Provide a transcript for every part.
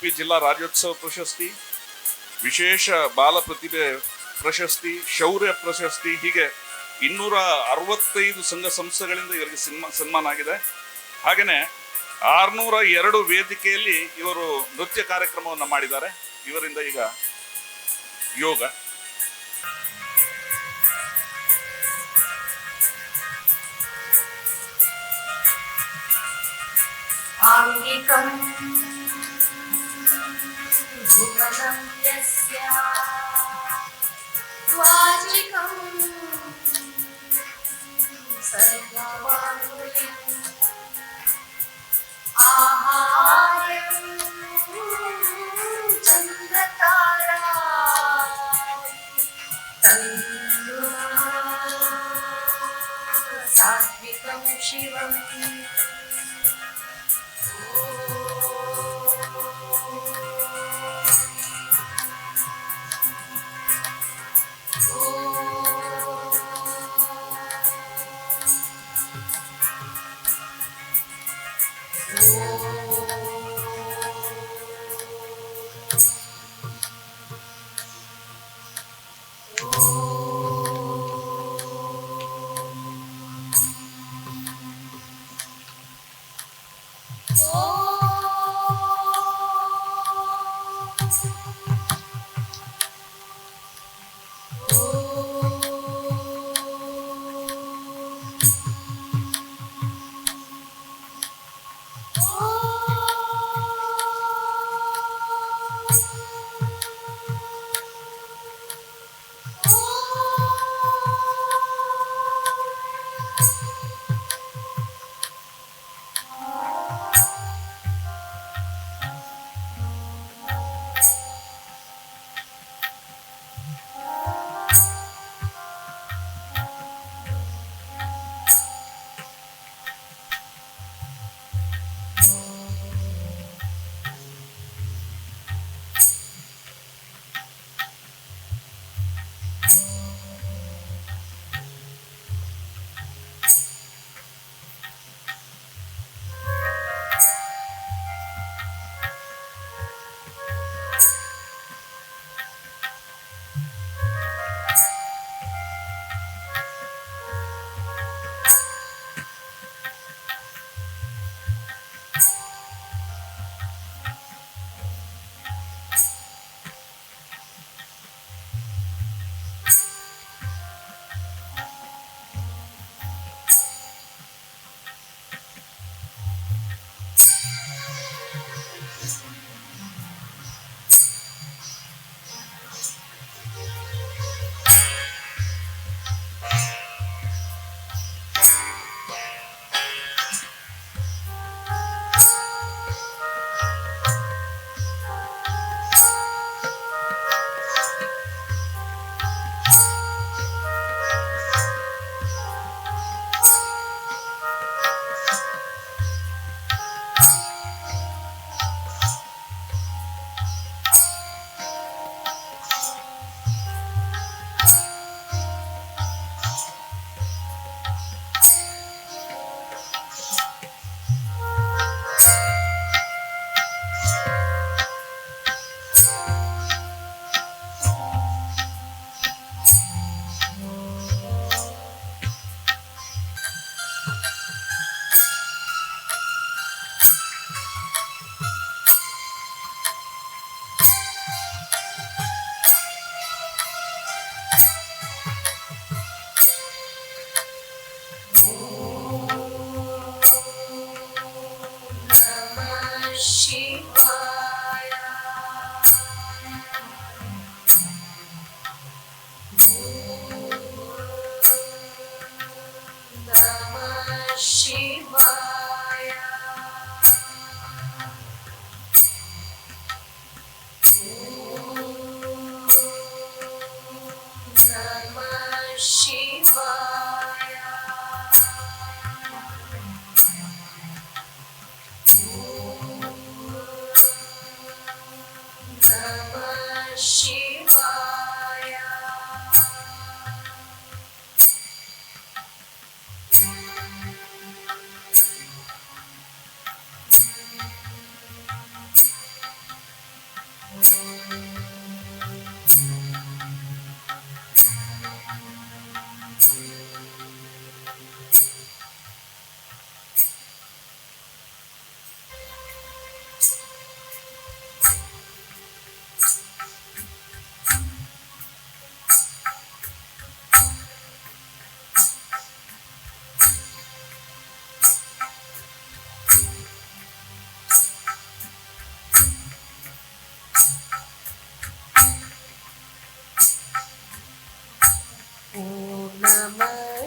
ಉಡುಪಿ ಜಿಲ್ಲಾ ರಾಜ್ಯೋತ್ಸವ ಪ್ರಶಸ್ತಿ, ವಿಶೇಷ ಬಾಲ ಪ್ರತಿಭೆ ಪ್ರಶಸ್ತಿ, ಶೌರ್ಯ ಪ್ರಶಸ್ತಿ, ಹೀಗೆ 265 ಸಂಘ ಸಂಸ್ಥೆಗಳಿಂದ ಇವರಿಗೆ ಸನ್ಮಾನ ಆಗಿದೆ. ಹಾಗೆಯೇ 602 ವೇದಿಕೆಯಲ್ಲಿ ಇವರು ನೃತ್ಯ ಕಾರ್ಯಕ್ರಮವನ್ನು ಮಾಡಿದ್ದಾರೆ. ಇವರಿಂದ ಈಗ ಯೋಗ ಆಂಗಿಕಂ ಭುವನಂ ಯಸ್ಯ ವಾಚಿಕಂ ಸರ್ವವಾಂಗುಲಿಂ ಆಹಾರಂ ಚಂದ್ರತಾರಾ ತನ್ನುಃ ಸಾತ್ವಿಕಂ ಶಿವಂ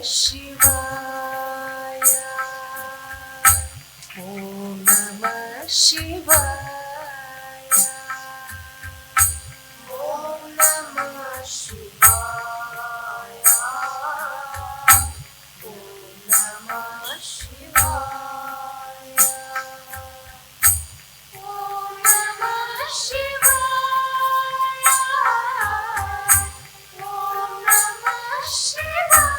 ಶಿವಾಯ ಓಂ ನಮಃ ಶಿವಾಯ ಓಂ ನಮಃ ಶಿವಾಯ ಓಂ ನಮಃ ಶಿವಾಯ ಓಂ ನಮಃ ಶಿವಾಯ ಓಂ ನಮಃ ಶಿವಾಯ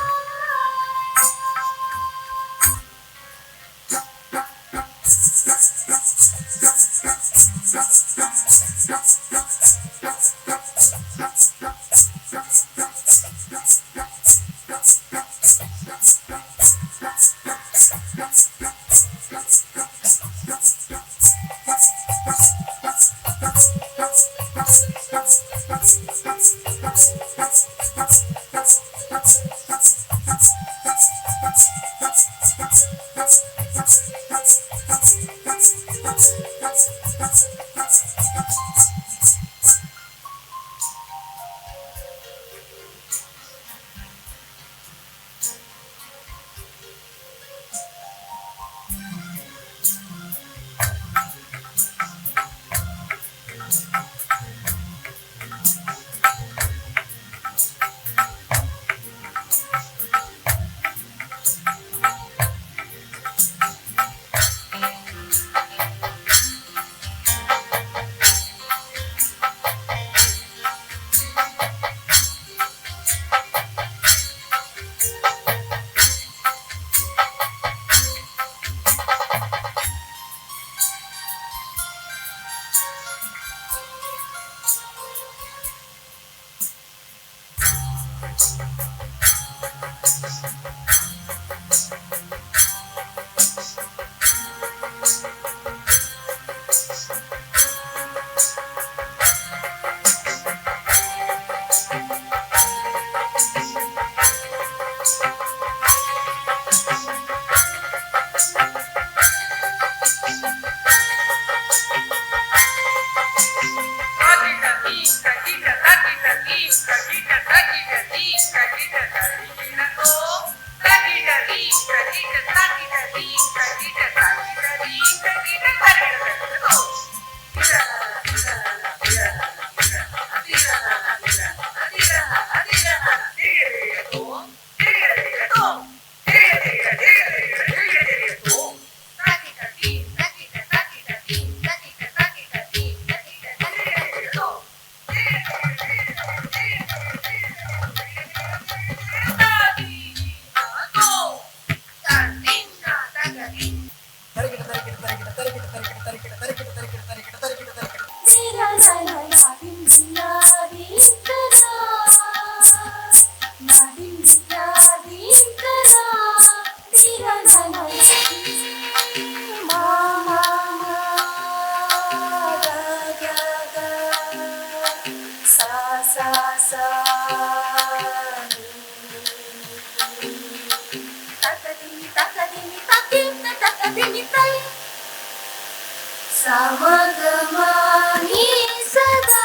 ಸಮಗಮನಿ ಸದಾ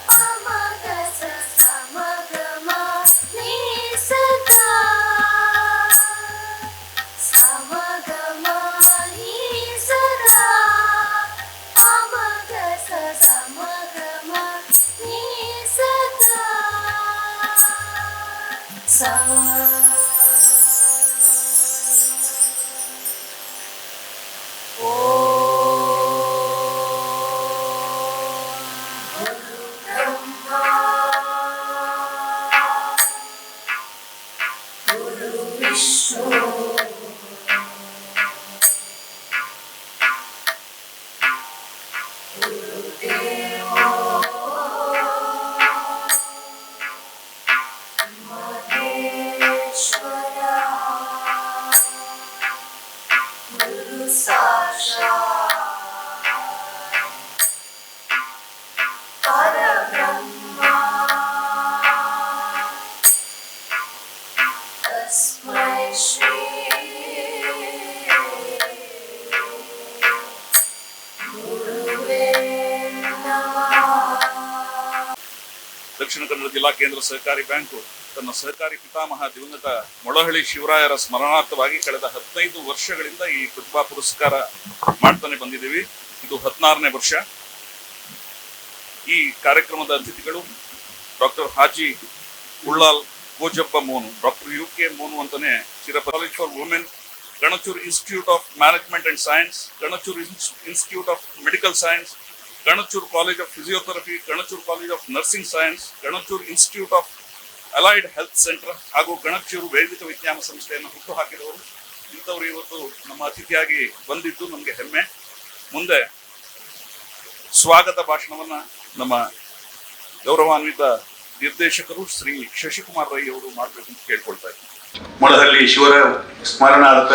ಪಮಗಸ ಸಮಗಮನಿ ಸದಾ ಸಮಗಮನಿ ಸದಾ ಪಮಗಸ ಸಮಗಮನಿ ಸದಾ ಸಾ ದಕ್ಷಿಣ ಕನ್ನಡ ಜಿಲ್ಲಾ ಕೇಂದ್ರ ಸಹಕಾರಿ ಬ್ಯಾಂಕು ತನ್ನ ಸಹಕಾರಿ ಪಿತಾಮಹ ದಿವಂಗತ ಮೊಳಹಳ್ಳಿ ಶಿವರಾಯರ ಸ್ಮರಣಾರ್ಥವಾಗಿ ಕಳೆದ 15 ವರ್ಷಗಳಿಂದ ಈ ಪ್ರತಿಭಾ ಪುರಸ್ಕಾರ ಮಾಡ್ತಾನೆ ಬಂದಿದ್ದೀವಿ. ಇದು 16ನೇ ವರ್ಷ. ಈ ಕಾರ್ಯಕ್ರಮದ ಅತಿಥಿಗಳು doctor Haji Ullal Gojappa Monu, doctor UK Monu ಅಂತಾನೆ college for women, Kanachur institute of management and science, Kanachur institute of medical science, Kanachur college of physiotherapy, Kanachur college of nursing science, Kanachur institute of allied health centre ಹಾಗೂ ಕಣಚೂರು ವೈದಿಕ ವಿಜ್ಞಾನ ಸಂಸ್ಥೆಯನ್ನು ಹುಟ್ಟು ಹಾಕಿದವರು. ಇಂಥವರು ಇವತ್ತು ನಮ್ಮ ಅತಿಥಿಯಾಗಿ ಬಂದಿದ್ದು ನಮಗೆ ಹೆಮ್ಮೆ. ಮುಂದೆ ಸ್ವಾಗತ ಭಾಷಣವನ್ನ ನಮ್ಮ ಗೌರವಾನ್ವಿತ ನಿರ್ದೇಶಕರು ಶ್ರೀ ಶಶಿಕುಮಾರ್ ರೈ ಅವರು ಮಾಡಬೇಕು ಅಂತ ಕೇಳ್ಕೊಳ್ತಾ ಇದ್ದಾರೆ. ಮೊಳಹಳ್ಳಿ ಶಿವರಾಯ ಸ್ಮರಣಾರ್ಥ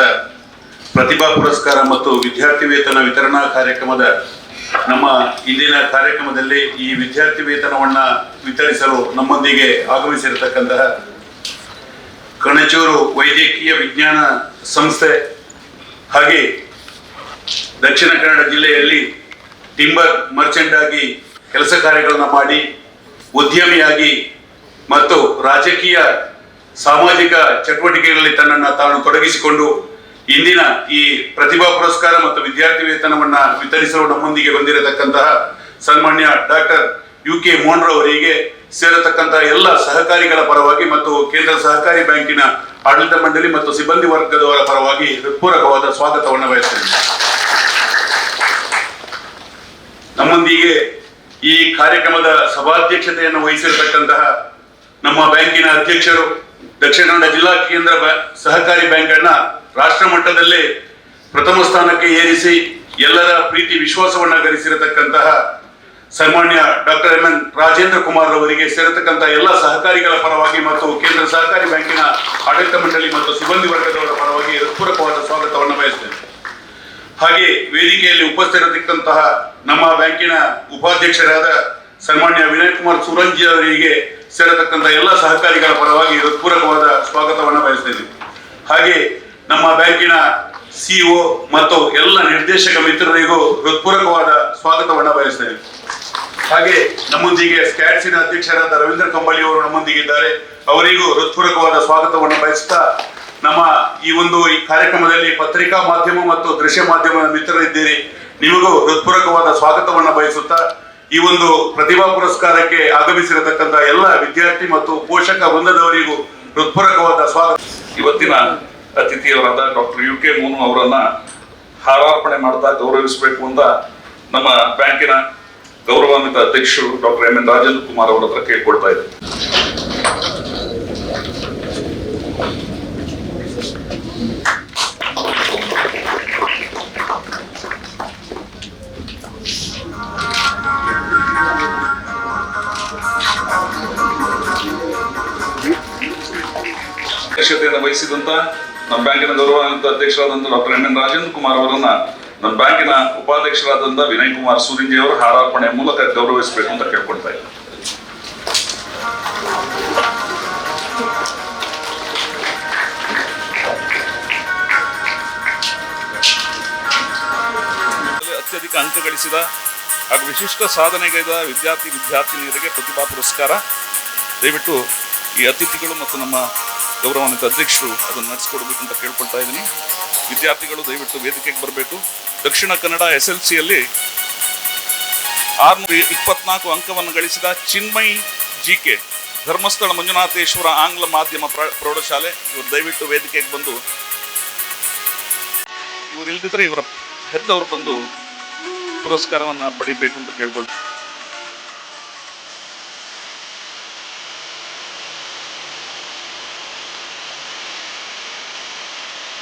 ಪ್ರತಿಭಾ ಪುರಸ್ಕಾರ ಮತ್ತು ವಿದ್ಯಾರ್ಥಿ ವೇತನ ವಿತರಣಾ ಕಾರ್ಯಕ್ರಮದ ನಮ್ಮ ಇಂದಿನ ಕಾರ್ಯಕ್ರಮದಲ್ಲಿ ಈ ವಿದ್ಯಾರ್ಥಿ ವೇತನವನ್ನ ವಿತರಿಸಲು ನಮ್ಮೊಂದಿಗೆ ಆಗಮಿಸಿರತಕ್ಕಂತಹ ಕಣಚೂರು ವೈದ್ಯಕೀಯ ವಿಜ್ಞಾನ ಸಂಸ್ಥೆ ಹಾಗೆ ದಕ್ಷಿಣ ಕನ್ನಡ ಜಿಲ್ಲೆಯಲ್ಲಿ ಟಿಂಬರ್ ಮರ್ಚೆಂಟ್ ಆಗಿ ಕೆಲಸ ಕಾರ್ಯಗಳನ್ನು ಮಾಡಿ ಉದ್ಯಮಿಯಾಗಿ ಮತ್ತು ರಾಜಕೀಯ ಸಾಮಾಜಿಕ ಚಟುವಟಿಕೆಗಳಲ್ಲಿ ತನ್ನನ್ನು ತಾನು ತೊಡಗಿಸಿಕೊಂಡು ಇಂದಿನ ಈ ಪ್ರತಿಭಾ ಪುರಸ್ಕಾರ ಮತ್ತು ವಿದ್ಯಾರ್ಥಿ ವೇತನವನ್ನ ವಿತರಿಸಲು ನಮ್ಮೊಂದಿಗೆ ಬಂದಿರತಕ್ಕಂತಹ ಸನ್ಮಾನ್ಯ ಡಾಕ್ಟರ್ UK ಮೋನ್ರವರಿಗೆ ಸೇರತಕ್ಕಂತಹ ಎಲ್ಲ ಸಹಕಾರಿಗಳ ಪರವಾಗಿ ಮತ್ತು ಕೇಂದ್ರ ಸಹಕಾರಿ ಬ್ಯಾಂಕಿನ ಆಡಳಿತ ಮಂಡಳಿ ಮತ್ತು ಸಿಬ್ಬಂದಿ ವರ್ಗದವರ ಪರವಾಗಿ ಹೃತ್ಪೂರ್ವಕವಾದ ಸ್ವಾಗತವನ್ನು ಬಯಸ್ತೇನೆ. ನಮ್ಮೊಂದಿಗೆ ಈ ಕಾರ್ಯಕ್ರಮದ ಸಭಾಧ್ಯಕ್ಷತೆಯನ್ನು ವಹಿಸಿರತಕ್ಕಂತಹ ನಮ್ಮ ಬ್ಯಾಂಕಿನ ಅಧ್ಯಕ್ಷರು, ದಕ್ಷಿಣ ಕನ್ನಡ ಜಿಲ್ಲಾ ಕೇಂದ್ರ ಸಹಕಾರಿ ಬ್ಯಾಂಕ್ ಅನ್ನ ರಾಷ್ಟ್ರ ಮಟ್ಟದಲ್ಲೇ ಪ್ರಥಮ ಸ್ಥಾನಕ್ಕೆ ಏರಿಸಿ ಎಲ್ಲರ ಪ್ರೀತಿ ವಿಶ್ವಾಸವನ್ನ ಗಳಿಸಿರತಕ್ಕಂತಹ ಸನ್ಮಾನ್ಯ ಡಾಕ್ಟರ್ MN ರಾಜೇಂದ್ರ ಕುಮಾರ್ ಅವರಿಗೆ ಸೇರತಕ್ಕಂತಹ ಎಲ್ಲ ಸಹಕಾರಿಗಳ ಪರವಾಗಿ ಮತ್ತು ಕೇಂದ್ರ ಸಹಕಾರಿ ಬ್ಯಾಂಕಿನ ಆಡಳಿತ ಮಂಡಳಿ ಮತ್ತು ಸಿಬ್ಬಂದಿ ವರ್ಗದವರ ಪರವಾಗಿ ಹೃತ್ಪೂರ್ವಕವಾದ ಸ್ವಾಗತವನ್ನು ಬಯಸ್ತೇನೆ. ಹಾಗೆ ವೇದಿಕೆಯಲ್ಲಿ ಉಪಸ್ಥಿತರಿರತಕ್ಕಂತಹ ನಮ್ಮ ಬ್ಯಾಂಕಿನ ಉಪಾಧ್ಯಕ್ಷರಾದ ಸನ್ಮಾನ್ಯ ವಿನಯ್ ಕುಮಾರ್ ಸುರಂಜಿ ಅವರಿಗೆ ಸೇರತಕ್ಕಂತಹ ಎಲ್ಲ ಸಹಕಾರಿಗಳ ಪರವಾಗಿ ಹೃತ್ಪೂರ್ವಕವಾದ ಸ್ವಾಗತವನ್ನು ಬಯಸ್ತೇನೆ. ಹಾಗೆ ನಮ್ಮ ಬ್ಯಾಂಕಿನ CEO ಮತ್ತು ಎಲ್ಲ ನಿರ್ದೇಶಕ ಮಿತ್ರರಿಗೂ ಹೃತ್ಪೂರ್ವಕವಾದ ಸ್ವಾಗತವನ್ನು ಬಯಸ್ತೇನೆ. ಹಾಗೆ ನಮ್ಮೊಂದಿಗೆ ಸ್ಕ್ಯಾಟ್ಸಿನ ಅಧ್ಯಕ್ಷರಾದ ರವೀಂದ್ರ ಕಂಬಳಿ ಅವರು ನಮ್ಮೊಂದಿಗಿದ್ದಾರೆ. ಅವರಿಗೂ ಹೃತ್ಪೂರ್ವಕವಾದ ಸ್ವಾಗತವನ್ನು ಬಯಸ್ತಾ ನಮ್ಮ ಈ ಕಾರ್ಯಕ್ರಮದಲ್ಲಿ ಪತ್ರಿಕಾ ಮಾಧ್ಯಮ ಮತ್ತು ದೃಶ್ಯ ಮಾಧ್ಯಮದ ಮಿತ್ರರಿದ್ದೀರಿ, ನಿಮಗೂ ಹೃತ್ಪೂರ್ವಕವಾದ ಸ್ವಾಗತವನ್ನು ಬಯಸುತ್ತಾ ಈ ಪ್ರತಿಭಾ ಪುರಸ್ಕಾರಕ್ಕೆ ಆಗಮಿಸಿರತಕ್ಕಂತಹ ಎಲ್ಲ ವಿದ್ಯಾರ್ಥಿ ಮತ್ತು ಪೋಷಕ ವೃಂದದವರಿಗೂ ಹೃತ್ಪೂರ್ವಕವಾದ ಸ್ವಾಗತ. ಇವತ್ತಿನ ಅತಿಥಿಯವರಾದ ಡಾಕ್ಟರ್ UK ಮೋನು ಅವರನ್ನ ಹಾರಾರ್ಪಣೆ ಮಾಡ್ತಾ ಗೌರವಿಸಬೇಕು ಅಂತ ನಮ್ಮ ಬ್ಯಾಂಕಿನ ಗೌರವಾನ್ವಿತ ಅಧ್ಯಕ್ಷರು ಡಾಕ್ಟರ್ MN ರಾಜೇಂದ್ರ ಕುಮಾರ್ ಅವರ ಹತ್ರ ಕೇಳ್ಕೊಳ್ತಾ ಇದ್ದಾರೆ. ಅಧ್ಯಕ್ಷತೆಯನ್ನು ವಹಿಸಿದಂತ ನಮ್ಮ ಬ್ಯಾಂಕಿನ ಗೌರವಾನ್ವಿತ ಅಧ್ಯಕ್ಷರಾದಂತ ಡಾಕ್ಟರ್ MN ರಾಜೇಂದ್ರ ಕುಮಾರ್ ಅವರನ್ನ ನಮ್ಮ ಬ್ಯಾಂಕಿನ ಉಪಾಧ್ಯಕ್ಷರಾದಂತ ವಿನಯ್ ಕುಮಾರ್ ಸೂರಿಂಜಿ ಅವರು ಹಾರಾರ್ಪಣೆಯ ಮೂಲಕ ಗೌರವಿಸಬೇಕು ಅಂತ ಕೇಳ್ಕೊಳ್ತಾ ಇದ್ದಾರೆ. ಅತ್ಯಧಿಕ ಅಂಕ ಗಳಿಸಿದ ಹಾಗೂ ವಿಶಿಷ್ಟ ಸಾಧನೆಗೈದ ವಿದ್ಯಾರ್ಥಿನಿಯರಿಗೆ ಪ್ರತಿಭಾ ಪುರಸ್ಕಾರ. ದಯವಿಟ್ಟು ಈ ಅತಿಥಿಗಳು ಮತ್ತು ನಮ್ಮ ಗೌರವಾನ್ವಿತ ಅಧ್ಯಕ್ಷರು ಅದನ್ನು ನಡೆಸಿಕೊಡ್ಬೇಕು ಅಂತ ಕೇಳ್ಕೊಳ್ತಾ ಇದ್ದೀನಿ. ವಿದ್ಯಾರ್ಥಿಗಳು ದಯವಿಟ್ಟು ವೇದಿಕೆಗೆ ಬರಬೇಕು. ದಕ್ಷಿಣ ಕನ್ನಡ SLCಯಲ್ಲಿ 624 ಅಂಕವನ್ನು ಗಳಿಸಿದ ಚಿನ್ಮಯ್ GK, ಧರ್ಮಸ್ಥಳ ಮಂಜುನಾಥೇಶ್ವರ ಆಂಗ್ಲ ಮಾಧ್ಯಮ ಪ್ರೌಢಶಾಲೆ, ಇವರು ದಯವಿಟ್ಟು ವೇದಿಕೆಗೆ ಬಂದು, ಇವರು ಇಲ್ದಿದ್ರೆ ಇವರ ಹೆತ್ತವರು ಬಂದು ಪುರಸ್ಕಾರವನ್ನು ಪಡಿಬೇಕು ಅಂತ ಕೇಳ್ಕೊಳ್ತಾರೆ.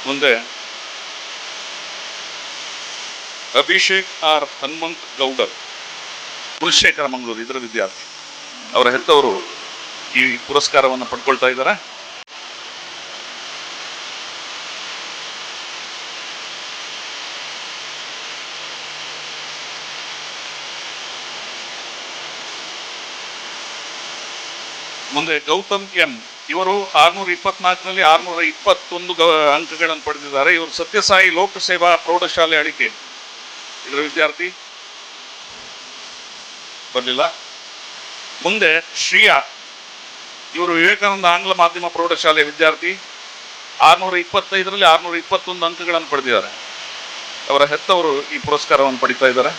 ಮುಂದೆ ಅಭಿಷೇಕ್ ಆರ್ ಹನುಮಂತ್ ಗೌಡರ್, ಕುಲಶೇಖರ ಮಂಗಳೂರು, ಇದರ ವಿದ್ಯಾರ್ಥಿ, ಅವರ ಹೆತ್ತವರು ಈ ಪುರಸ್ಕಾರವನ್ನು ಪಡ್ಕೊಳ್ತಾ ಇದ್ದಾರೆ. ಮುಂದೆ ಗೌತಮ್ M, ಇವರು 624ನಲ್ಲಿ 621 ಅಂಕಗಳನ್ನು ಪಡೆದಿದ್ದಾರೆ. ಇವರು ಸತ್ಯಸಾಯಿ ಲೋಕಸೇವಾ ಪ್ರೌಢಶಾಲೆ ಅಡಿಕೆ, ಇದರ ವಿದ್ಯಾರ್ಥಿ, ಬರಲಿಲ್ಲ. ಮುಂದೆ ಶ್ರೀಯಾ ಇವರು ವಿವೇಕಾನಂದ ಆಂಗ್ಲ ಮಾಧ್ಯಮ ಪ್ರೌಢಶಾಲೆಯ ವಿದ್ಯಾರ್ಥಿ. 625ರಲ್ಲಿ 621 ಅಂಕಗಳನ್ನು ಪಡೆದಿದ್ದಾರೆ. ಅವರ ಹೆತ್ತವರು ಈ ಪುರಸ್ಕಾರವನ್ನು ಪಡಿತಾ ಇದ್ದಾರೆ.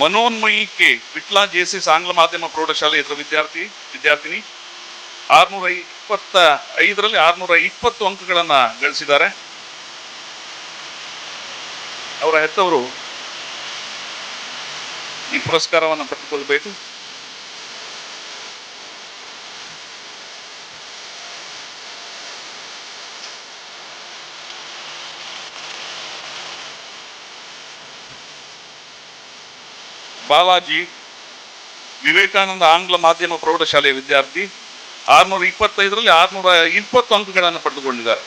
ಮನೋನ್ಮಯಿ ಕೆ ವಿಟ್ಲ ಜೆಸಿಸ್ ಆಂಗ್ಲ ಮಾಧ್ಯಮ ಪ್ರೌಢಶಾಲೆ ಇದರ ವಿದ್ಯಾರ್ಥಿನಿ 625ರಲ್ಲಿ 620 ಅಂಕಗಳನ್ನು ಗಳಿಸಿದ್ದಾರೆ. ಅವರ ಹೆತ್ತವರು ಈ ಪುರಸ್ಕಾರವನ್ನು ಪಡೆದುಕೊಳ್ಳಬೇಕು. ಬಾಲಾಜಿ ವಿವೇಕಾನಂದ ಆಂಗ್ಲ ಮಾಧ್ಯಮ ಪ್ರೌಢಶಾಲೆಯ ವಿದ್ಯಾರ್ಥಿ 625ರಲ್ಲಿ 620 ಅಂಕಗಳನ್ನು ಪಡೆದುಕೊಂಡಿದ್ದಾರೆ.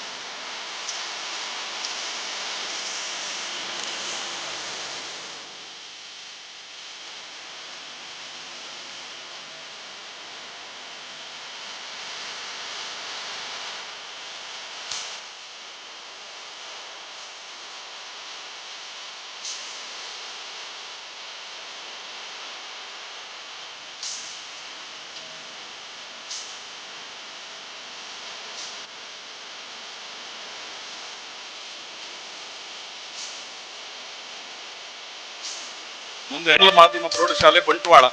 ಮುಂದೆ ಆಂಗ್ಲ ಮಾಧ್ಯಮ ಪ್ರೌಢಶಾಲೆ ಬಂಟ್ವಾಳ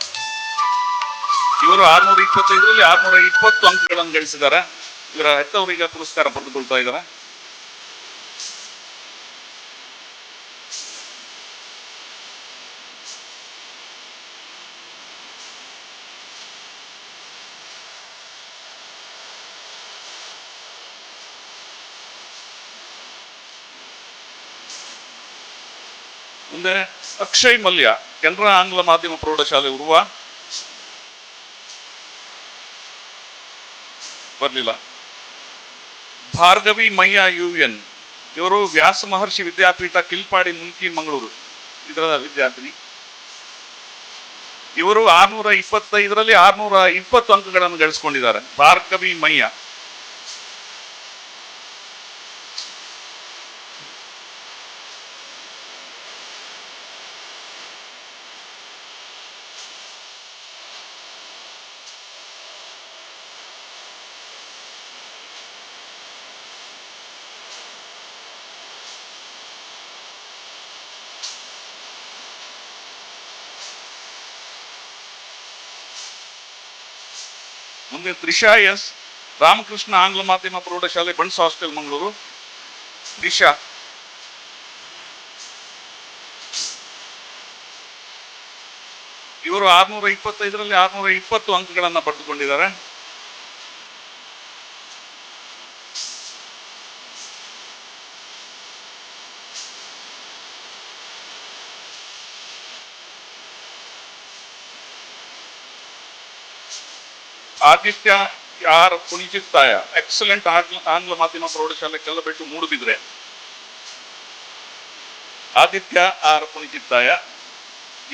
ಇವರು 625ರಲ್ಲಿ 620 ಅಂಕಗಳನ್ನು ಗಳಿಸಿದ್ದಾರೆ. ಇವರ ಹೆತ್ತವರು ಈಗ ಪುರಸ್ಕಾರ ಪಡೆದುಕೊಳ್ತಾ ಇದ್ದಾರೆ. ಮುಂದೆ ಅಕ್ಷಯ್ ಮಲ್ಯ ಕೆನರಾ ಆಂಗ್ಲ ಮಾಧ್ಯಮ ಪ್ರೌಢಶಾಲೆ ಉರುವ ಬರಲಿಲ್ಲ. ಭಾರ್ಗವಿ ಮಯ್ಯ UN ಇವರು ವ್ಯಾಸ ಮಹರ್ಷಿ ವಿದ್ಯಾಪೀಠ ಕಿಲ್ಪಾಡಿ ಮುಲ್ಕಿ ಮಂಗಳೂರು ಇದರ ವಿದ್ಯಾರ್ಥಿನಿ. ಇವರು 625ರಲ್ಲಿ 620 ಅಂಕಗಳನ್ನು ಗಳಿಸಿಕೊಂಡಿದ್ದಾರೆ. ಭಾರ್ಗವಿ ಮಯ್ಯ ಮುಂದೆ ತ್ರಿಷಾ S ರಾಮಕೃಷ್ಣ ಆಂಗ್ಲ ಮಾಧ್ಯಮ ಪ್ರೌಢಶಾಲೆ ಬನ್ಸ್ ಹಾಸ್ಟೆಲ್ ಮಂಗಳೂರು. ತ್ರಿಷಾ ಇವರು 625ರಲ್ಲಿ 620 ಅಂಕಗಳನ್ನು ಪಡೆದುಕೊಂಡಿದ್ದಾರೆ. ಆದಿತ್ಯ R ಪುಣಿಚಿತ್ತಾಯ ಎಕ್ಸಲೆಂಟ್ ಆಂಗ್ಲ ಮಾಧ್ಯಮ ಪ್ರೌಢಶಾಲೆ ಕಲ್ಲಬೆಟ್ಟು ಮೂಡುಬಿದ್ರೆ. ಆದಿತ್ಯ R ಪುಣಿಚಿತ್ತಾಯ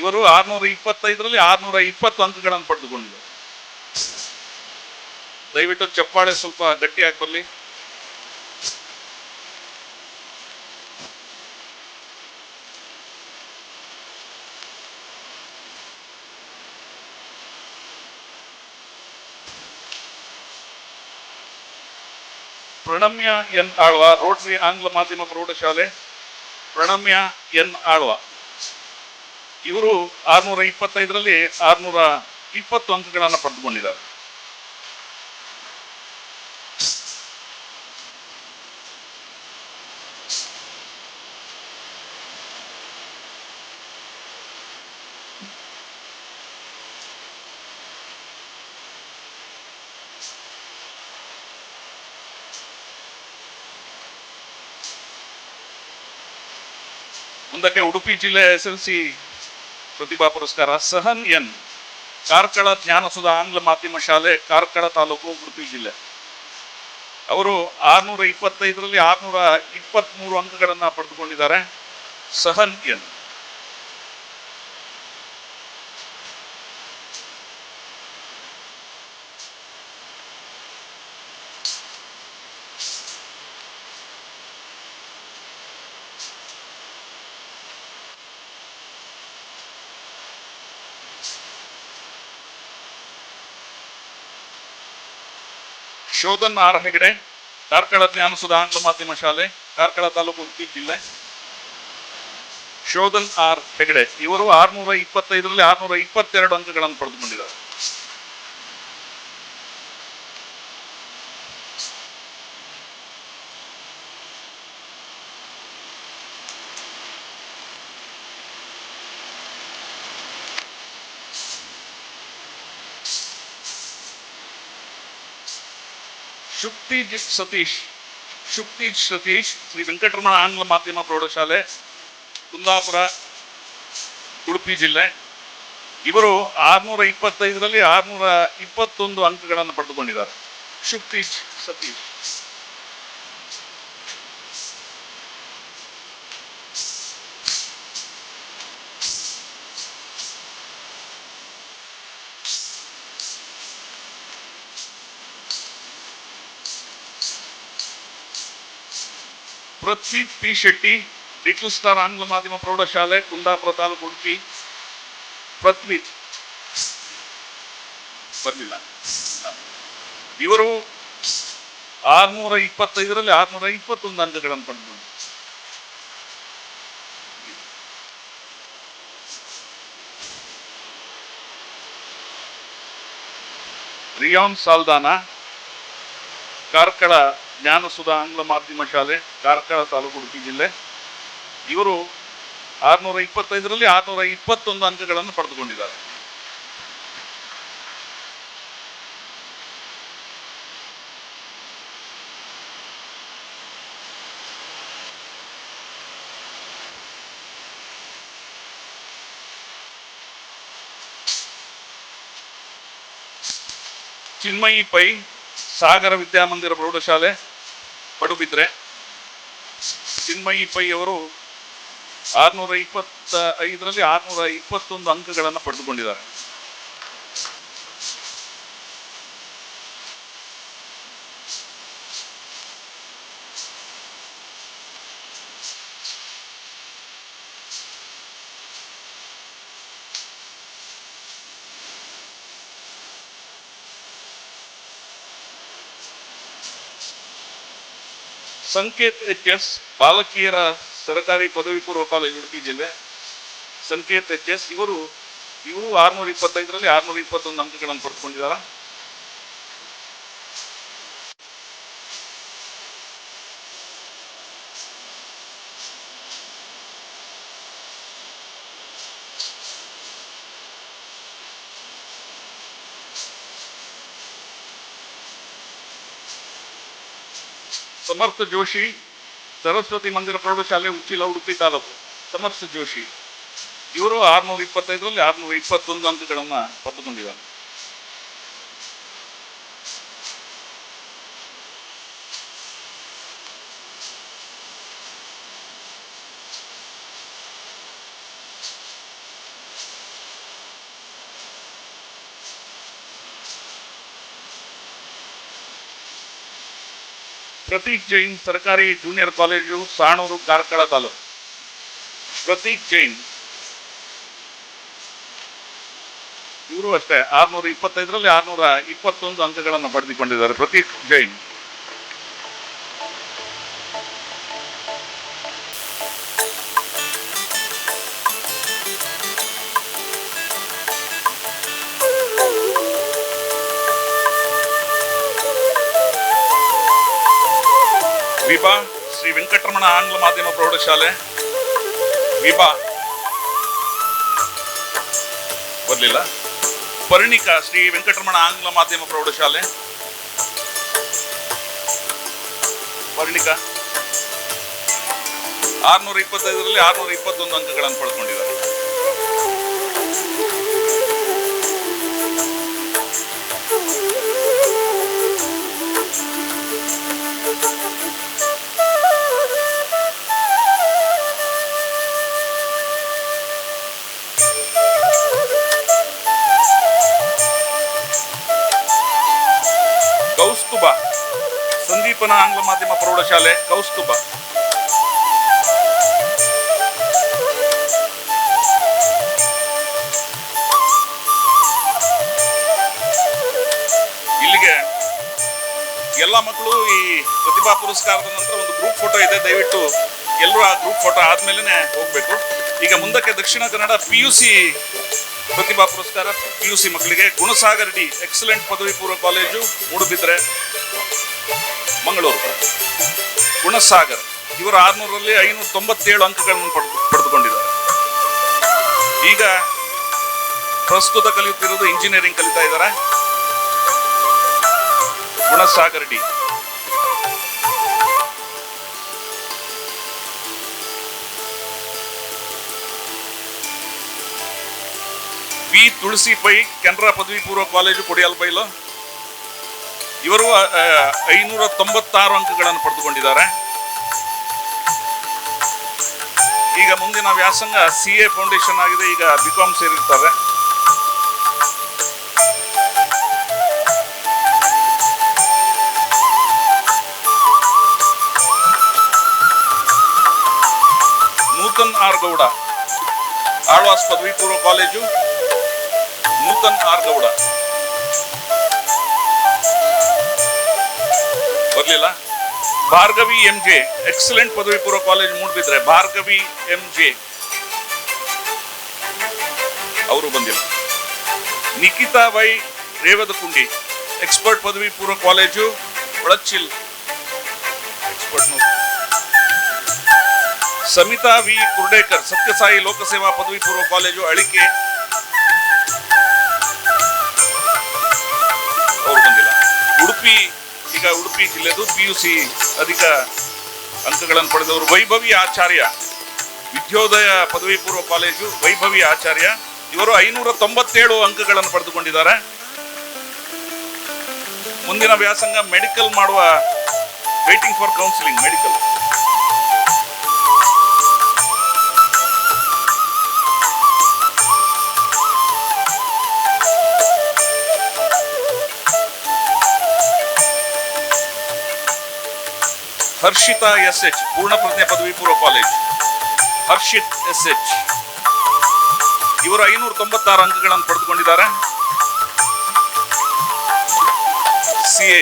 ಇವರು 625ರಲ್ಲಿ 620 ಅಂಕಗಳನ್ನು ಪಡೆದುಕೊಂಡಿದ್ದಾರೆ. ದಯವಿಟ್ಟು ಚಪ್ಪಾಳೆ ಸ್ವಲ್ಪ ಗಟ್ಟಿ ಹಾಕಲಿ. ಪ್ರಣಮ್ಯ N ಆಳ್ವ ರೋಟರಿ ಆಂಗ್ಲ ಮಾಧ್ಯಮ ಪ್ರೌಢಶಾಲೆ ಪ್ರಣಮ್ಯ N ಆಳ್ವ ಇವರು 625ರಲ್ಲಿ 620 ಅಂಕಗಳನ್ನು ಪಡೆದುಕೊಂಡಿದ್ದಾರೆ. ಮುಂದಕ್ಕೆ ಉಡುಪಿ ಜಿಲ್ಲೆ SLC ಪ್ರತಿಭಾ ಪುರಸ್ಕಾರ ಸಹನ್ N ಕಾರ್ಕಳ ಜ್ಞಾನಸುಧಾ ಆಂಗ್ಲ ಮಾಧ್ಯಮ ಶಾಲೆ ಕಾರ್ಕಳ ತಾಲೂಕು ಉಡುಪಿ ಜಿಲ್ಲೆ. ಅವರು 625ರಲ್ಲಿ 623 ಅಂಕಗಳನ್ನು ಪಡೆದುಕೊಂಡಿದ್ದಾರೆ. ಸಹನ್ N ಶೋಧನ್ ಆರ್ ಹೆಗಡೆ, ಕಾರ್ಕಳ ಜ್ಞಾನಸುಧ ಆಂಗ್ಲ ಮಾಧ್ಯಮ ಶಾಲೆ, ಕಾರ್ಕಳ ತಾಲೂಕು ಉಡುಪಿ ಜಿಲ್ಲೆ. ಶೋಧನ್ ಆರ್ ಹೆಗಡೆ ಇವರು 625ರಲ್ಲಿ 622 ಅಂಕಗಳನ್ನು ಪಡೆದುಕೊಂಡಿದ್ದಾರೆ. ಶುಕ್ತಿಜ್ ಸತೀಶ್ ಶ್ರೀ ವೆಂಕಟರಮಣ ಆಂಗ್ಲ ಮಾಧ್ಯಮ ಪ್ರೌಢಶಾಲೆ, ಕುಂದಾಪುರ, ಉಡುಪಿ ಜಿಲ್ಲೆ. ಇವರು 625ರಲ್ಲಿ 621 ಅಂಕಗಳನ್ನು ಪಡೆದುಕೊಂಡಿದ್ದಾರೆ. Shuktij Satish. Prithvith P Shetty, little star ಆಂಗ್ಲ ಮಾಧ್ಯಮ ಪ್ರೌಢಶಾಲೆ, ಕುಂದಾಪುರ ತಾಲೂಕು, ಉಡುಪಿ. ಪೃಥ್ವೀತ್ ಬರ್ಲಿಲ್ಲ. ಇವರು 625ರಲ್ಲಿ 621 ಅಂಕಗಳನ್ನು ಪಡೆದರು. ರಿಯಾನ್ ಸಾಲ್ದಾನ, ಕಾರ್ಕಳ ಜ್ಞಾನಸುಧ ಆಂಗ್ಲ ಮಾಧ್ಯಮ ಶಾಲೆ, ಕಾರ್ಕಳ ತಾಲೂಕು, ಉಡುಪಿ ಜಿಲ್ಲೆ. ಇವರು 625ರಲ್ಲಿ 621 ಅಂಕಗಳನ್ನು ಪಡೆದುಕೊಂಡಿದ್ದಾರೆ. ಚಿನ್ಮಯಿ ಪೈ, ಸಾಗರ ವಿದ್ಯಾಮಂದಿರ ಪ್ರೌಢಶಾಲೆ, ಪಡುಬಿದ್ರೆ. ಚಿನ್ಮಯಿ ಪೈ ಅವರು 625ರಲ್ಲಿ 621 ಅಂಕಗಳನ್ನು ಪಡೆದುಕೊಂಡಿದ್ದಾರೆ. ಸಂಕೇತ್ ಎಚ್.ಎಸ್, ಬಾಲಕಿಯರ ಸರ್ಕಾರಿ ಪದವಿ ಪೂರ್ವ ಕಾಲೇಜು, ಉಡುಪಿ ಜಿಲ್ಲೆ. ಸಂಕೇತ್ ಎಚ್.ಎಸ್ ಇವರು 625ರಲ್ಲಿ 621 ಅಂಕಗಳನ್ನು ಪಡೆದುಕೊಂಡಿದ್ದಾರೆ. ಸಮರ್ಥ ಜೋಶಿ, ಸರಸ್ವತಿ ಮಂದಿರ ಪ್ರೌಢಶಾಲೆ, ಉಚ್ಚಿಲ, ಉಡುಪಿ ತಾಲೂಕು. ಸಮರ್ಥ ಜೋಶಿ ಇವರು 625ರಲ್ಲಿ 621 ಅಂಕಗಳನ್ನು ಪಡೆದುಕೊಂಡಿದ್ದಾರೆ. ಪ್ರತೀಕ್ ಜೈನ್, ಸರ್ಕಾರಿ ಜೂನಿಯರ್ ಕಾಲೇಜು, ಸಾಣೂರು, ಕಾರ್ಕಳ ತಾಲೂಕು. ಪ್ರತೀಕ್ ಜೈನ್ ಇವರು ಅಷ್ಟೇ 625ರಲ್ಲಿ 621 ಅಂಕಗಳನ್ನು ಪಡೆದುಕೊಂಡಿದ್ದಾರೆ. ಪ್ರತೀಕ್ ಜೈನ್. ವಿಭಾ, ಶ್ರೀ ವೆಂಕಟರಮಣ ಆಂಗ್ಲ ಮಾಧ್ಯಮ ಪ್ರೌಢಶಾಲೆ, ವಿಭಾ ಬರಲಿಲ್ಲ. ಪರಿಣಿಕಾ, ಶ್ರೀ ವೆಂಕಟರಮಣ ಆಂಗ್ಲ ಮಾಧ್ಯಮ ಪ್ರೌಢಶಾಲೆ, ಪರಿಣಿಕಾ 625ರಲ್ಲಿ 621 ಅಂಕಗಳನ್ನು ಪಡೆದುಕೊಂಡಿದ್ದಾರೆ. ಕೌಸ್ತುಭ, ಸಂದೀಪನ ಆಂಗ್ಲ ಮಾಧ್ಯಮ ಪ್ರೌಢಶಾಲೆ, ಕೌಸ್ತುಭ ಇಲ್ಲಿಗೆ ಎಲ್ಲ ಮಕ್ಕಳು ಈ ಪ್ರತಿಭಾ ಪುರಸ್ಕಾರದ ನಂತರ ಒಂದು ಗ್ರೂಪ್ ಫೋಟೋ ಇದೆ, ದಯವಿಟ್ಟು ಎಲ್ಲರೂ ಆ ಗ್ರೂಪ್ ಫೋಟೋ ಆದ್ಮೇಲೆ ಹೋಗ್ಬೇಕು. ಈಗ ಮುಂದಕ್ಕೆ ದಕ್ಷಿಣ ಕನ್ನಡ PUC ಪ್ರತಿಭಾ ಪುರಸ್ಕಾರ PUC ಮಕ್ಕಳಿಗೆ ಗುಣಸಾಗರ್ ಡಿ ಎಕ್ಸಲೆಂಟ್ ಪದವಿ ಪೂರ್ವ ಕಾಲೇಜು ಮೂಡುಬಿದ್ರೆ ಮಂಗಳೂರು. ಗುಣಸಾಗರ್ ಇವರು 600ರಲ್ಲಿ 597 ಅಂಕಗಳನ್ನು ಪಡೆದುಕೊಂಡಿದ್ದಾರೆ. ಈಗ ಪ್ರಸ್ತುತ ಕಲಿಯುತ್ತಿರುವುದು ಇಂಜಿನಿಯರಿಂಗ್ ಕಲಿತಾ ಇದ್ದಾರೆ. ಗುಣಸಾಗರ್ ಡಿ. ವಿ ತುಳಸಿ ಪೈ ಕೆನರಾ ಪದವಿ ಪೂರ್ವ ಕಾಲೇಜು ಕೊಡಿಯಾಲ್ಬೈಲು. ಇವರು 596 ಅಂಕಗಳನ್ನು ಪಡೆದುಕೊಂಡಿದ್ದಾರೆ. ಈಗ ಮುಂದಿನ ವ್ಯಾಸಂಗ CA ಫೌಂಡೇಶನ್ ಆಗಿದೆ, ಈಗ BCom ಸೇರಿರ್ತಾರೆ. ನೂತನ್ ಆರ್ ಗೌಡ ಆಳ್ವಾಸ್ ಪದವಿ ಪೂರ್ವ ಕಾಲೇಜು. ನೂತನ್ ಆರ್ ಗೌಡ ಬರ್ಲಿಲ್ಲ. ಭಾರ್ಗವಿ MJ ಎಕ್ಸಲೆಂಟ್ ಪದವಿ ಪೂರ್ವ ಕಾಲೇಜ್ ಮೂಡ್ಬಿದ್ರೆ. ಭಾರ್ಗವಿ MJ ಅವರು ಬಂದಿಲ್ಲ. ನಿಖಿತಾ ವೈ ರೇವದಕುಂಡಿ ಎಕ್ಸ್ಪರ್ಟ್ ಪದವಿ ಪೂರ್ವ college Olachil expert. Samita V Kurdekar Sathyasai Lokaseva ಪದವಿ ಪೂರ್ವ ಕಾಲೇಜು ಅಳಿಕೆ, ಅವರು ಬಂದಿಲ್ಲ. ಉಡುಪಿ, ಈಗ ಉಡುಪಿ ಜಿಲ್ಲೆದು PUC ಅಧಿಕ ಅಂಕಗಳನ್ನು ಪಡೆದವರು ವೈಭವಿ ಆಚಾರ್ಯ ವಿದ್ಯೋದಯ ಪದವಿ ಪೂರ್ವ ಕಾಲೇಜು. ವೈಭವಿ ಆಚಾರ್ಯ ಇವರು 597 ಅಂಕಗಳನ್ನು ಪಡೆದುಕೊಂಡಿದ್ದಾರೆ. ಮುಂದಿನ ವ್ಯಾಸಂಗ ಮೆಡಿಕಲ್ ಮಾಡುವ, waiting for counselling medical. Harshita SH ಪೂರ್ಣ ಪ್ರಜ್ಞೆ ಪದವಿ ಪೂರ್ವ ಕಾಲೇಜ್. ಹರ್ಷಿತ್ SH ಇವರು 596 ಅಂಕಗಳನ್ನು ಪಡೆದುಕೊಂಡಿದ್ದಾರೆ. CA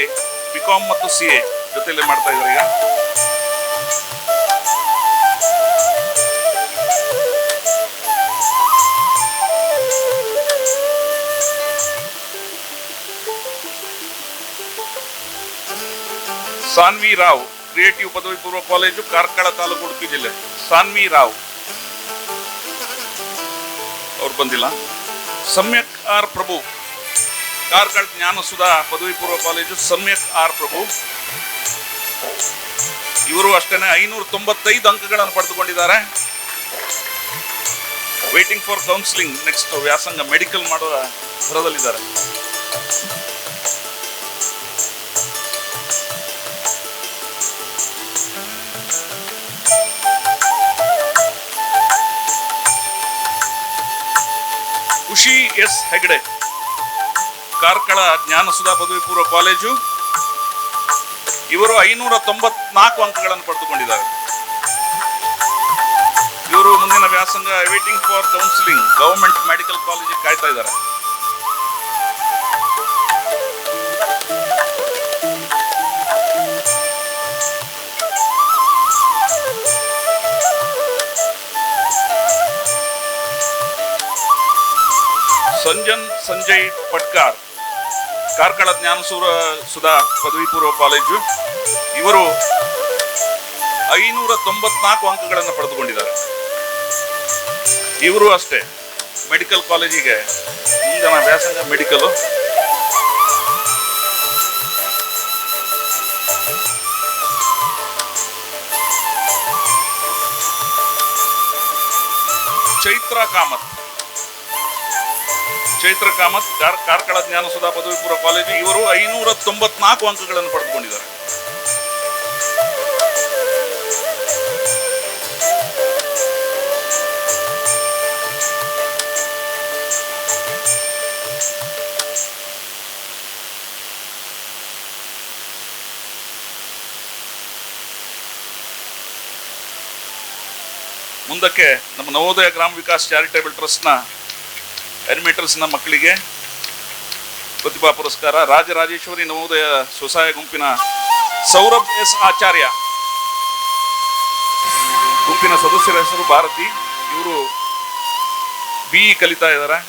BCom ಮತ್ತು CA ಜೊತೆಯಲ್ಲಿ ಮಾಡ್ತಾ ಇದ್ದಾರೆ ಈಗ. ಸಾನ್ವಿ ರಾವ್ ಕ್ರಿಯೇಟಿವ್ ಪದವಿ ಪೂರ್ವ ಕಾಲೇಜು ಕಾರ್ಕಳ ತಾಲೂಕು ಉಡುಪಿ ಜಿಲ್ಲೆ. ಸಾನ್ವಿ ರಾವ್ ಅವ್ರು ಬಂದಿಲ್ಲ. ಸಮ್ಯಕ್ ಆರ್ ಪ್ರಭು ಕಾರ್ಕಳ ಜ್ಞಾನಸುಧಾ ಪದವಿ ಪೂರ್ವ ಕಾಲೇಜು. ಸಮ್ಯಕ್ ಆರ್ ಪ್ರಭು ಇವರು ಅಷ್ಟೇನೆ 595 ಅಂಕಗಳನ್ನು ಪಡೆದುಕೊಂಡಿದ್ದಾರೆ. ವೇಟಿಂಗ್ ಫಾರ್ ಕೌನ್ಸಿಲಿಂಗ್ ನೆಕ್ಸ್ಟ್ ವ್ಯಾಸಂಗ ಮೆಡಿಕಲ್ ಮಾಡುವ ಹೊರದಲ್ಲಿದ್ದಾರೆ. ಖುಷಿ S ಹೆಗಡೆ ಕಾರ್ಕಳ ಜ್ಞಾನಸುಧಾ ಪದವಿ ಪೂರ್ವ ಕಾಲೇಜು. ಇವರು 594 ಅಂಕಗಳನ್ನು ಪಡೆದುಕೊಂಡಿದ್ದಾರೆ. ಇವರು ಮುಂದಿನ ವ್ಯಾಸಂಗ waiting for counselling government medical ಕಾಲೇಜಿಗೆ ಕಾಯ್ತಾ ಇದ್ದಾರೆ. ಸಂಜಯ್ ಪಟ್ಕಾರ್ ಕಾರ್ಕಳ ಜ್ಞಾನಸುಧಾ ಪದವಿ ಪೂರ್ವ ಕಾಲೇಜು. ಇವರು 594 ಅಂಕಗಳನ್ನು ಪಡೆದುಕೊಂಡಿದ್ದಾರೆ. ಇವರು ಅಷ್ಟೇ ಮೆಡಿಕಲ್ ಕಾಲೇಜಿಗೆ ಮುಂದಿನ ವ್ಯಾಸಂಗ ಮೆಡಿಕಲ್. ಚೈತ್ರ ಕಾಮತ್ ಕಾರ್ಕಳ ಜ್ಞಾನಸುಧಾ ಪದವಿ ಪೂರ್ವ ಕಾಲೇಜು. ಇವರು 594 ಅಂಕಗಳನ್ನು ಪಡೆದುಕೊಂಡಿದ್ದಾರೆ. ಮುಂದಕ್ಕೆ ನಮ್ಮ ನವೋದಯ ಗ್ರಾಮ ವಿಕಾಸ್ ಚಾರಿಟೇಬಲ್ ಟ್ರಸ್ಟ್ನ ಅನಿಮೇಟರ್ಸ್ನ ಮಕ್ಕಳಿಗೆ ಪ್ರತಿಭಾ ಪುರಸ್ಕಾರ ರಾಜರಾಜೇಶ್ವರಿ ನವೋದಯ ಸ್ವಸಹಾಯ ಗುಂಪಿನ ಸೌರಭ್ ಎಸ್ ಆಚಾರ್ಯ, ಗುಂಪಿನ ಸದಸ್ಯರ ಹೆಸರು ಭಾರತಿ. ಇವರು BE ಕಲಿತಾ ಇದ್ದಾರೆ.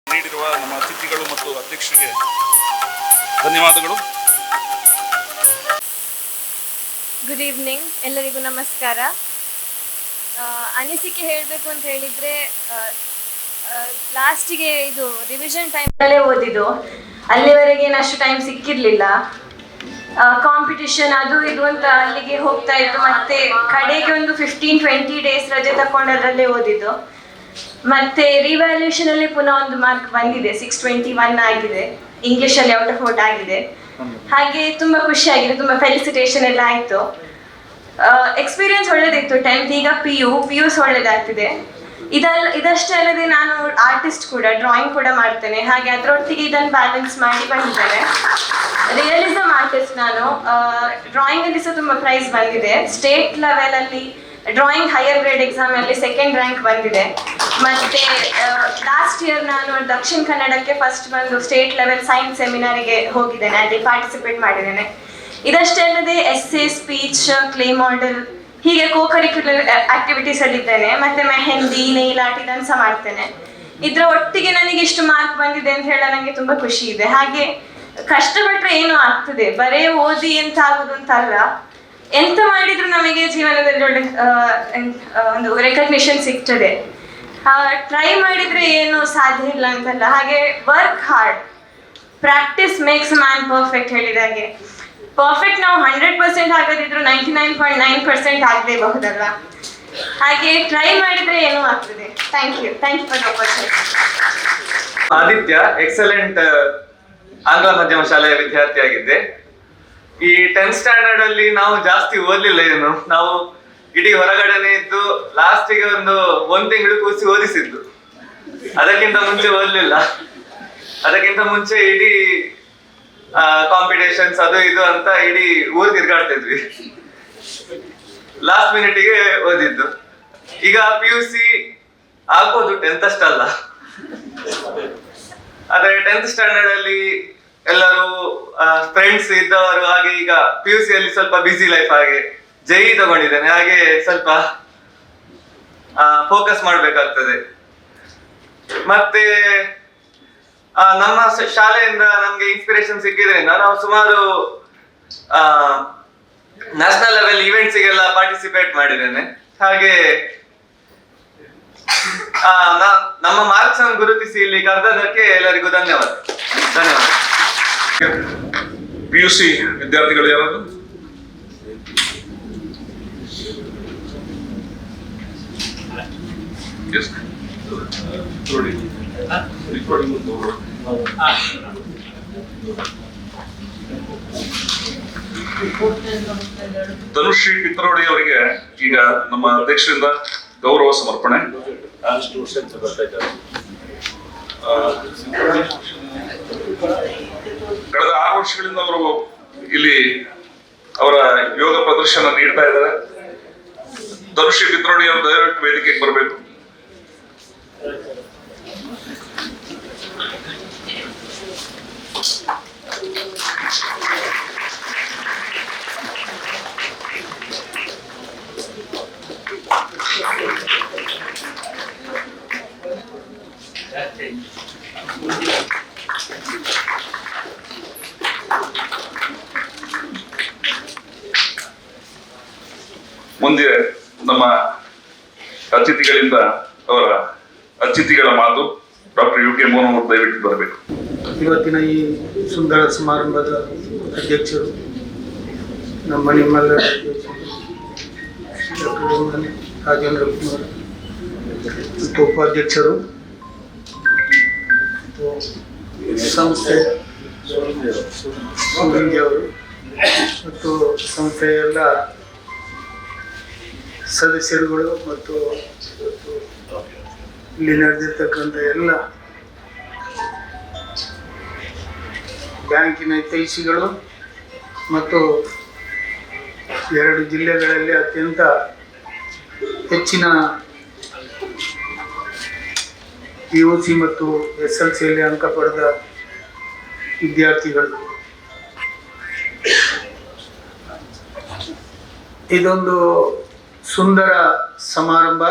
ನೀಡಿರುವ ನಮ್ಮ ಅತಿಥಿಗಳು ಮತ್ತು ಅಧ್ಯಕ್ಷರಿಗೆ ಧನ್ಯವಾದಗಳು. ಗುಡ್ ಈವ್ನಿಂಗ್, ಎಲ್ಲರಿಗೂ ನಮಸ್ಕಾರ. ಅನಿಸಿಕೆ ಹೇಳಬೇಕು ಅಂತ ಹೇಳಿದರೆ, ಲಾಸ್ಟಿಗೆ ಇದು ರಿವಿಷನ್ ಟೈಮಲ್ಲೇ ಓದಿದ್ದು, ಅಲ್ಲಿವರೆಗೆ ಏನಷ್ಟು ಟೈಮ್ ಸಿಕ್ಕಿರಲಿಲ್ಲ. ಕಾಂಪಿಟಿಷನ್ ಅದು ಇದು ಅಂತ ಅಲ್ಲಿಗೆ ಹೋಗ್ತಾ ಇತ್ತು. ಮತ್ತೆ ಕಡೆಗೆ ಒಂದು 15-20 ಡೇಸ್ ರಜೆ ತಗೊಂಡದ್ರಲ್ಲೇ ಓದಿದ್ದು. ಮತ್ತೆ ರಿವ್ಯಾಲ್ಯೂಷನ್ ಅಲ್ಲಿ ಪುನಃ ಒಂದು ಮಾರ್ಕ್ ಬಂದಿದೆ, 621 ಆಗಿದೆ. ಇಂಗ್ಲಿಷಲ್ಲಿ ಔಟ್ ಆಫ್ ಔಟ್ ಆಗಿದೆ. ಹಾಗೆ ತುಂಬಾ ಖುಷಿ ಆಗಿದೆ, ತುಂಬಾ ಫೆಲಿಸಿಟೇಷನ್ ಎಲ್ಲ ಆಯ್ತು. ಎಕ್ಸ್ಪೀರಿಯನ್ಸ್ ಒಳ್ಳೇದಿತ್ತು. 10th ಈಗ PUs ಒಳ್ಳೇದಾಗ್ತಿದೆ. ಇದಷ್ಟೇ ಅಲ್ಲದೆ ನಾನು ಆರ್ಟಿಸ್ಟ್ ಕೂಡ, ಡ್ರಾಯಿಂಗ್ ಕೂಡ ಮಾಡ್ತೇನೆ. ಹಾಗೆ ಅದರೊಟ್ಟಿಗೆ ಇದನ್ನು ಬ್ಯಾಲೆನ್ಸ್ ಮಾಡಿ ಬಂದಿದ್ದೇನೆ. ರಿಯಲಿಸಮ್ ಆರ್ಟಿಸ್ಟ್ ನಾನು. ಡ್ರಾಯಿಂಗ್ ಅಲ್ಲಿ ಸಹ ತುಂಬಾ ಪ್ರೈಸ್ ಬಂದಿದೆ. ಸ್ಟೇಟ್ ಲೆವೆಲ್ ಅಲ್ಲಿ ಡ್ರಾಯಿಂಗ್ ಹೈಯರ್ ಗ್ರೇಡ್ ಎಕ್ಸಾಮ್ ಅಲ್ಲಿ 2nd ರ್ಯಾಂಕ್ ಬಂದಿದೆ. ಮತ್ತೆ ಲಾಸ್ಟ್ ಇಯರ್ ನಾನು ದಕ್ಷಿಣ ಕನ್ನಡಕ್ಕೆ ಫಸ್ಟ್ ಬಂದು ಸ್ಟೇಟ್ ಲೆವೆಲ್ ಸೈನ್ಸ್ ಸೆಮಿನಾರಿಗೆ ಹೋಗಿದ್ದೇನೆ, ಅಲ್ಲಿ ಪಾರ್ಟಿಸಿಪೇಟ್ ಮಾಡಿದ್ದೇನೆ. ಇದಷ್ಟೇ ಅಲ್ಲದೆ ಎಸ್ಸೆ, ಸ್ಪೀಚ್, ಕ್ಲೇ ಮಾಡೆಲ್ ಹೀಗೆ ಕೋ-ಕರಿಕ್ಯುಲರ್ ಆಕ್ಟಿವಿಟೀಸ್ ಅಲ್ಲಿ ಇದ್ದೇನೆ. ಮತ್ತೆ ಮೆಹಂದಿ, ನೇಲ್ ಆರ್ಟ್ ಇದನ್ನು ಸಹ ಮಾಡ್ತೇನೆ. ಇದರ ಒಟ್ಟಿಗೆ ನನಗೆ ಇಷ್ಟು ಮಾರ್ಕ್ ಬಂದಿದೆ ಅಂತ ಹೇಳ ನನಗೆ ತುಂಬಾ ಖುಷಿ ಇದೆ. ಹಾಗೆ ಕಷ್ಟಪಟ್ಟರೆ ಏನೋ ಆಗ್ತದೆ, ಬರೇ ಓದಿ ಎಂತ ಆಗುದು ಅಂತ ಅಲ್ಲ. ಎಂತ ಮಾಡಿದ್ರು ನಮಗೆ ಜೀವನದಲ್ಲಿ ಒಳ್ಳೆ ಒಂದು ರೆಕಗ್ನಿಷನ್ ಸಿಗ್ತದೆ. ಟ್ರೈ ಮಾಡಿದ್ರೆ ಏನು ಸಾಧ್ಯ ಇಲ್ಲ ಅಂತಲ್ಲ. ಹಾಗೆ work hard, practice makes man perfect ಹೇಳಿದಾಗೆ. ಪರ್ಫೆಕ್ಟ್ ನಾವು 100% ಆಗದಿದ್ರು 99.9% ಆಗಲೇಬಹುದಲ್ಲ. ಹಾಗೆ ಟ್ರೈ ಮಾಡಿದ್ರೆ ಏನೋ ಆಗ್ತದೆ. Thank you for the opportunity. Aditya, excellent ಆಂಗ್ಲ ಮಾಧ್ಯಮ ಶಾಲೆಯ ವಿದ್ಯಾರ್ಥಿಯಾಗಿದ್ದೆ. ಈ 10th ಸ್ಟ್ಯಾಂಡರ್ಡ್ ಅಲ್ಲಿ ನಾವು ಜಾಸ್ತಿ ಓದ್ಲಿಲ್ಲ. ನಾವು ಇಡೀ ಹೊರಗಡೆನೆ ಇದ್ದು ಲಾಸ್ಟಿಗೆ ಒಂದ್ ತಿಂಗಳು ಕೂರಿಸಿ ಓದಿಸಿದ್ದು. ಅದಕ್ಕಿಂತ ಮುಂಚೆ ಓದ್ಲಿಲ್ಲ. ಅದಕ್ಕಿಂತ ಮುಂಚೆ ಇಡೀ ಕಾಂಪಿಟೇಷನ್ಸ್ ಅದು ಇದು ಅಂತ ಇಡೀ ಊರು ತಿರ್ಗಾಡ್ತಿದ್ವಿ. ಲಾಸ್ಟ್ ಮಿನಿಟಿಗೆ ಓದಿದ್ದು. ಈಗ PUC ಆಗ್ಬೋದು, 10th ಅಷ್ಟಲ್ಲ. ಆದ್ರೆ 10th ಸ್ಟ್ಯಾಂಡರ್ಡ್ ಅಲ್ಲಿ ಎಲ್ಲರೂ ಫ್ರೆಂಡ್ಸ್ ಇದ್ದವರು ಹಾಗೆ ಈಗ PUC ಅಲ್ಲಿ ಸ್ವಲ್ಪ ಬಿಸಿ ಲೈಫ್, ಹಾಗೆ JEE ತಗೊಂಡಿದ್ದೇನೆ, ಹಾಗೆ ಸ್ವಲ್ಪ ಫೋಕಸ್ ಮಾಡ್ಬೇಕಾಗ್ತದೆ. ಮತ್ತೆ ನಮ್ಮ ಶಾಲೆಯಿಂದ ನಮ್ಗೆ ಇನ್ಸ್ಪಿರೇಷನ್ ಸಿಕ್ಕಿದ್ರಿಂದ ನಾವು ಸುಮಾರು ನ್ಯಾಷನಲ್ ಲೆವೆಲ್ ಇವೆಂಟ್ಸ್ಗೆಲ್ಲ ಪಾರ್ಟಿಸಿಪೇಟ್ ಮಾಡಿದ್ದೇನೆ. ಹಾಗೆ ನಮ್ಮ ಮಾರ್ಕ್ಸ್ ಅನ್ನು ಗುರುತಿಸಿ ಇಲ್ಲಿ ಕರೆದದಕ್ಕೆ ಎಲ್ಲರಿಗೂ ಧನ್ಯವಾದ. PUC ವಿದ್ಯಾರ್ಥಿಗಳು ಯಾರಾದ್ರು? ತನುಶ್ರೀ ಪಿತ್ರೋಡಿ ಅವರಿಗೆ ಈಗ ನಮ್ಮ ಅಧ್ಯಕ್ಷರಿಂದ ಗೌರವ ಸಮರ್ಪಣೆ. ಕಳೆದ 6 ವರ್ಷಗಳಿಂದ ಅವರು ಇಲ್ಲಿ ಅವರ ಯೋಗ ಪ್ರದರ್ಶನ ನೀಡ್ತಾ ಇದ್ದಾರೆ. ತನುಶ್ರೀ ಪಿತ್ರೋಡಿ ಅವರು ದಯವಿಟ್ಟು ವೇದಿಕೆಗೆ ಬರಬೇಕು. ಮುಂದೆ ನಮ್ಮ ಅತಿಥಿಗಳಿಂದ ಅವರ ಅತಿಥಿಗಳ ಮಾತು. ಡಾಕ್ಟರ್ UK ಮೋಹನ್ ಅವರು ದಯವಿಟ್ಟು ಬರಬೇಕು. ಇವತ್ತಿನ ಈ ಸುಂದರ ಸಮಾರಂಭದ ಅಧ್ಯಕ್ಷರು ನಿಮ್ಮೆಲ್ಲರ ಡಾಕ್ಟರ್ ರಾಜೇಂದ್ರ ಕುಮಾರ್ ಮತ್ತು ಉಪಾಧ್ಯಕ್ಷರು ಸಂಸ್ಥೆ ಅವರು ಮತ್ತು ಸಂಸ್ಥೆಯ ಎಲ್ಲ ಸದಸ್ಯರುಗಳು ಮತ್ತು ಇಲ್ಲಿ ನಡೆದಿರ್ತಕ್ಕಂಥ ಎಲ್ಲ ಬ್ಯಾಂಕಿನ ಹಿತೈಷಿಗಳು ಮತ್ತು 2 ಜಿಲ್ಲೆಗಳಲ್ಲಿ ಅತ್ಯಂತ ಹೆಚ್ಚಿನ PUC ಮತ್ತು SLCಯಲ್ಲಿ ಅಂಕ ಪಡೆದ ವಿದ್ಯಾರ್ಥಿಗಳು, ಇದೊಂದು ಸುಂದರ ಸಮಾರಂಭ.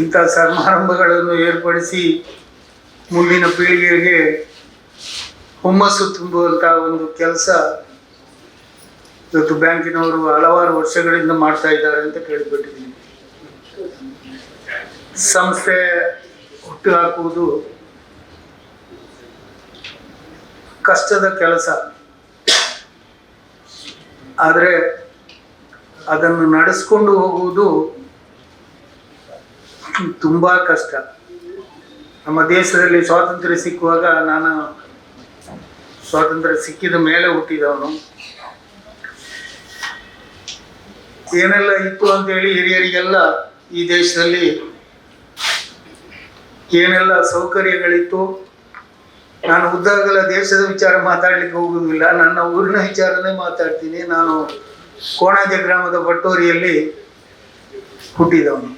ಇಂಥ ಸಮಾರಂಭಗಳನ್ನು ಏರ್ಪಡಿಸಿ ಮುಂದಿನ ಪೀಳಿಗೆಗೆ ಹುಮ್ಮಸ್ಸು ತುಂಬುವಂಥ ಒಂದು ಕೆಲಸ ಇವತ್ತು ಬ್ಯಾಂಕಿನವರು ಹಲವಾರು ವರ್ಷಗಳಿಂದ ಮಾಡ್ತಾ ಇದ್ದಾರೆ ಅಂತ ಕೇಳಿಬಿಟ್ಟಿದ್ದೀನಿ. ಸಂಸ್ಥೆ ಹುಟ್ಟು ಹಾಕುವುದು ಕಷ್ಟದ ಕೆಲಸ, ಆದರೆ ಅದನ್ನು ನಡೆಸ್ಕೊಂಡು ಹೋಗುವುದು ತುಂಬ ಕಷ್ಟ. ನಮ್ಮ ದೇಶದಲ್ಲಿ ಸ್ವಾತಂತ್ರ್ಯ ಸಿಕ್ಕುವಾಗ, ನಾನು ಸ್ವಾತಂತ್ರ್ಯ ಸಿಕ್ಕಿದ ಮೇಲೆ ಹುಟ್ಟಿದವನು, ಏನೆಲ್ಲ ಇತ್ತು ಅಂತೇಳಿ ಹಿರಿಯರಿಗೆಲ್ಲ ಈ ದೇಶದಲ್ಲಿ ಏನೆಲ್ಲ ಸೌಕರ್ಯಗಳಿತ್ತು. ನಾನು ಉದ್ದಾಗಲ ದೇಶದ ವಿಚಾರ ಮಾತಾಡ್ಲಿಕ್ಕೆ ಹೋಗುವುದಿಲ್ಲ, ನನ್ನ ಊರಿನ ವಿಚಾರನೇ ಮಾತಾಡ್ತೀನಿ. ನಾನು ಕೋಣಾಜೆ ಗ್ರಾಮದ ಬಟ್ಟೋರಿಯಲ್ಲಿ ಹುಟ್ಟಿದವನು.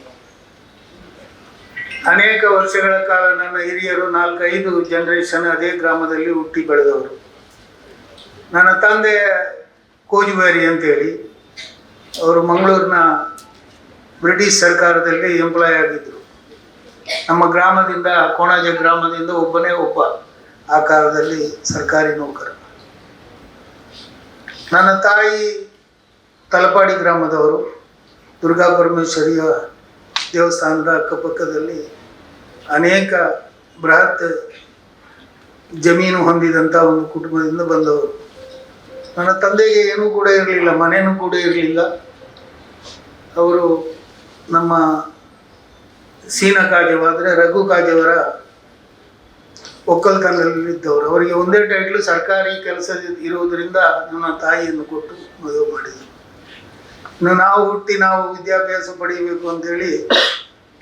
ಅನೇಕ ವರ್ಷಗಳ ಕಾಲ ನನ್ನ ಹಿರಿಯರು 4-5 ಜನರೇಷನ್ ಅದೇ ಗ್ರಾಮದಲ್ಲಿ ಹುಟ್ಟಿ ಬೆಳೆದವರು. ನನ್ನ ತಂದೆ ಕೋಜುಬಾರಿ ಅಂತೇಳಿ, ಅವರು ಮಂಗಳೂರಿನ ಬ್ರಿಟಿಷ್ ಸರ್ಕಾರದಲ್ಲಿ ಎಂಪ್ಲಾಯ್ ಆಗಿದ್ದರು. ನಮ್ಮ ಗ್ರಾಮದಿಂದ, ಕೋಣಾಜೆ ಗ್ರಾಮದಿಂದ ಒಬ್ಬ ಆ ಕಾಲದಲ್ಲಿ ಸರ್ಕಾರಿ ನೌಕರ. ನನ್ನ ತಾಯಿ ತಲಪಾಡಿ ಗ್ರಾಮದವರು. ದುರ್ಗಾ ಪರಮೇಶ್ವರಿಯ ದೇವಸ್ಥಾನದ ಅಕ್ಕಪಕ್ಕದಲ್ಲಿ ಅನೇಕ ಬೃಹತ್ ಜಮೀನು ಹೊಂದಿದಂಥ ಒಂದು ಕುಟುಂಬದಿಂದ ಬಂದವರು. ನನ್ನ ತಂದೆಗೆ ಏನೂ ಕೂಡ ಇರಲಿಲ್ಲ, ಮನೇನೂ ಕೂಡ ಇರಲಿಲ್ಲ. ಅವರು ನಮ್ಮ ಸೀನ ಕಾಜವಾದರೆ ರಘು ಕಾಜವರ ಒಕ್ಕಲ್ತನದಲ್ಲಿದ್ದವರು. ಅವರಿಗೆ ಒಂದೇ ಟೈಟ್ಲು, ಸರ್ಕಾರಿ ಕೆಲಸ ಇರುವುದರಿಂದ ನನ್ನ ತಾಯಿಯನ್ನು ಕೊಟ್ಟು ಮದುವೆ ಮಾಡಿದರು. ನಾವು ಹುಟ್ಟಿ ನಾವು ವಿದ್ಯಾಭ್ಯಾಸ ಪಡೆಯಬೇಕು ಅಂತೇಳಿ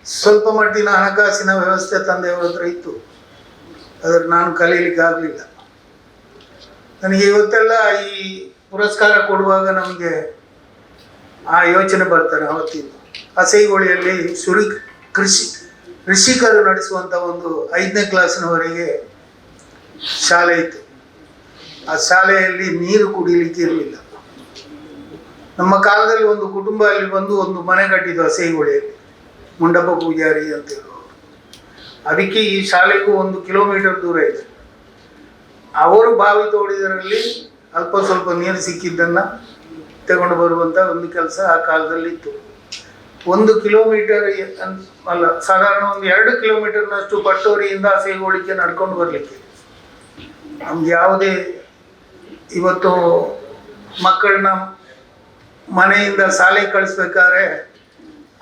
ಸ್ವಲ್ಪ ಮಟ್ಟಿನ ಹಣಕಾಸಿನ ವ್ಯವಸ್ಥೆ ತಂದೆಯವ್ರ ಹತ್ರ ಇತ್ತು, ಆದರೆ ನಾನು ಕಲೀಲಿಕ್ಕೆ ಆಗಲಿಲ್ಲ. ನನಗೆ ಇವತ್ತೆಲ್ಲ ಈ ಪುರಸ್ಕಾರ ಕೊಡುವಾಗ ನಮಗೆ ಆ ಯೋಚನೆ ಬರ್ತಾರೆ. ಅವತ್ತಿನ ಅಸೈಗೋಳಿಯಲ್ಲಿ ಕೃಷಿಕರು ನಡೆಸುವಂಥ ಒಂದು 5ನೇ ಕ್ಲಾಸಿನವರೆಗೆ ಶಾಲೆ ಇತ್ತು. ಆ ಶಾಲೆಯಲ್ಲಿ ನೀರು ಕುಡಿಲಿಕ್ಕೆ ಇರಲಿಲ್ಲ. ನಮ್ಮ ಕಾಲದಲ್ಲಿ ಒಂದು ಕುಟುಂಬ ಅಲ್ಲಿ ಬಂದು ಒಂದು ಮನೆ ಕಟ್ಟಿದ್ದು ಅಸೈಗೋಳಿಯಲ್ಲಿ, ಮುಂಡಪ್ಪ ಪೂಜಾರಿ ಅಂತ ಹೇಳುವವರು. ಅದಕ್ಕೆ ಈ ಶಾಲೆಗೂ 1 ಕಿಲೋಮೀಟರ್ ದೂರ ಇದೆ. ಅವರು ಬಾವಿ ತೋಡಿದರಲ್ಲಿ ಅಲ್ಪ ಸ್ವಲ್ಪ ನೀರು ಸಿಕ್ಕಿದ್ದನ್ನು ತಗೊಂಡು ಬರುವಂಥ ಒಂದು ಕೆಲಸ ಆ ಕಾಲದಲ್ಲಿ ಇತ್ತು. 1 ಕಿಲೋಮೀಟರ್ ಅಲ್ಲ, ಸಾಧಾರಣ ಒಂದು 2 ಕಿಲೋಮೀಟರ್ನಷ್ಟು ಪಟ್ಟೋರಿಯಿಂದ ಅಸೈಗೋಳಿಗೆ ನಡ್ಕೊಂಡು ಬರಲಿಕ್ಕೆ. ನಮ್ಗೆ ಯಾವುದೇ ಇವತ್ತು ಮಕ್ಕಳನ್ನ ಮನೆಯಿಂದ ಶಾಲೆಗೆ ಕಳಿಸ್ಬೇಕಾದ್ರೆ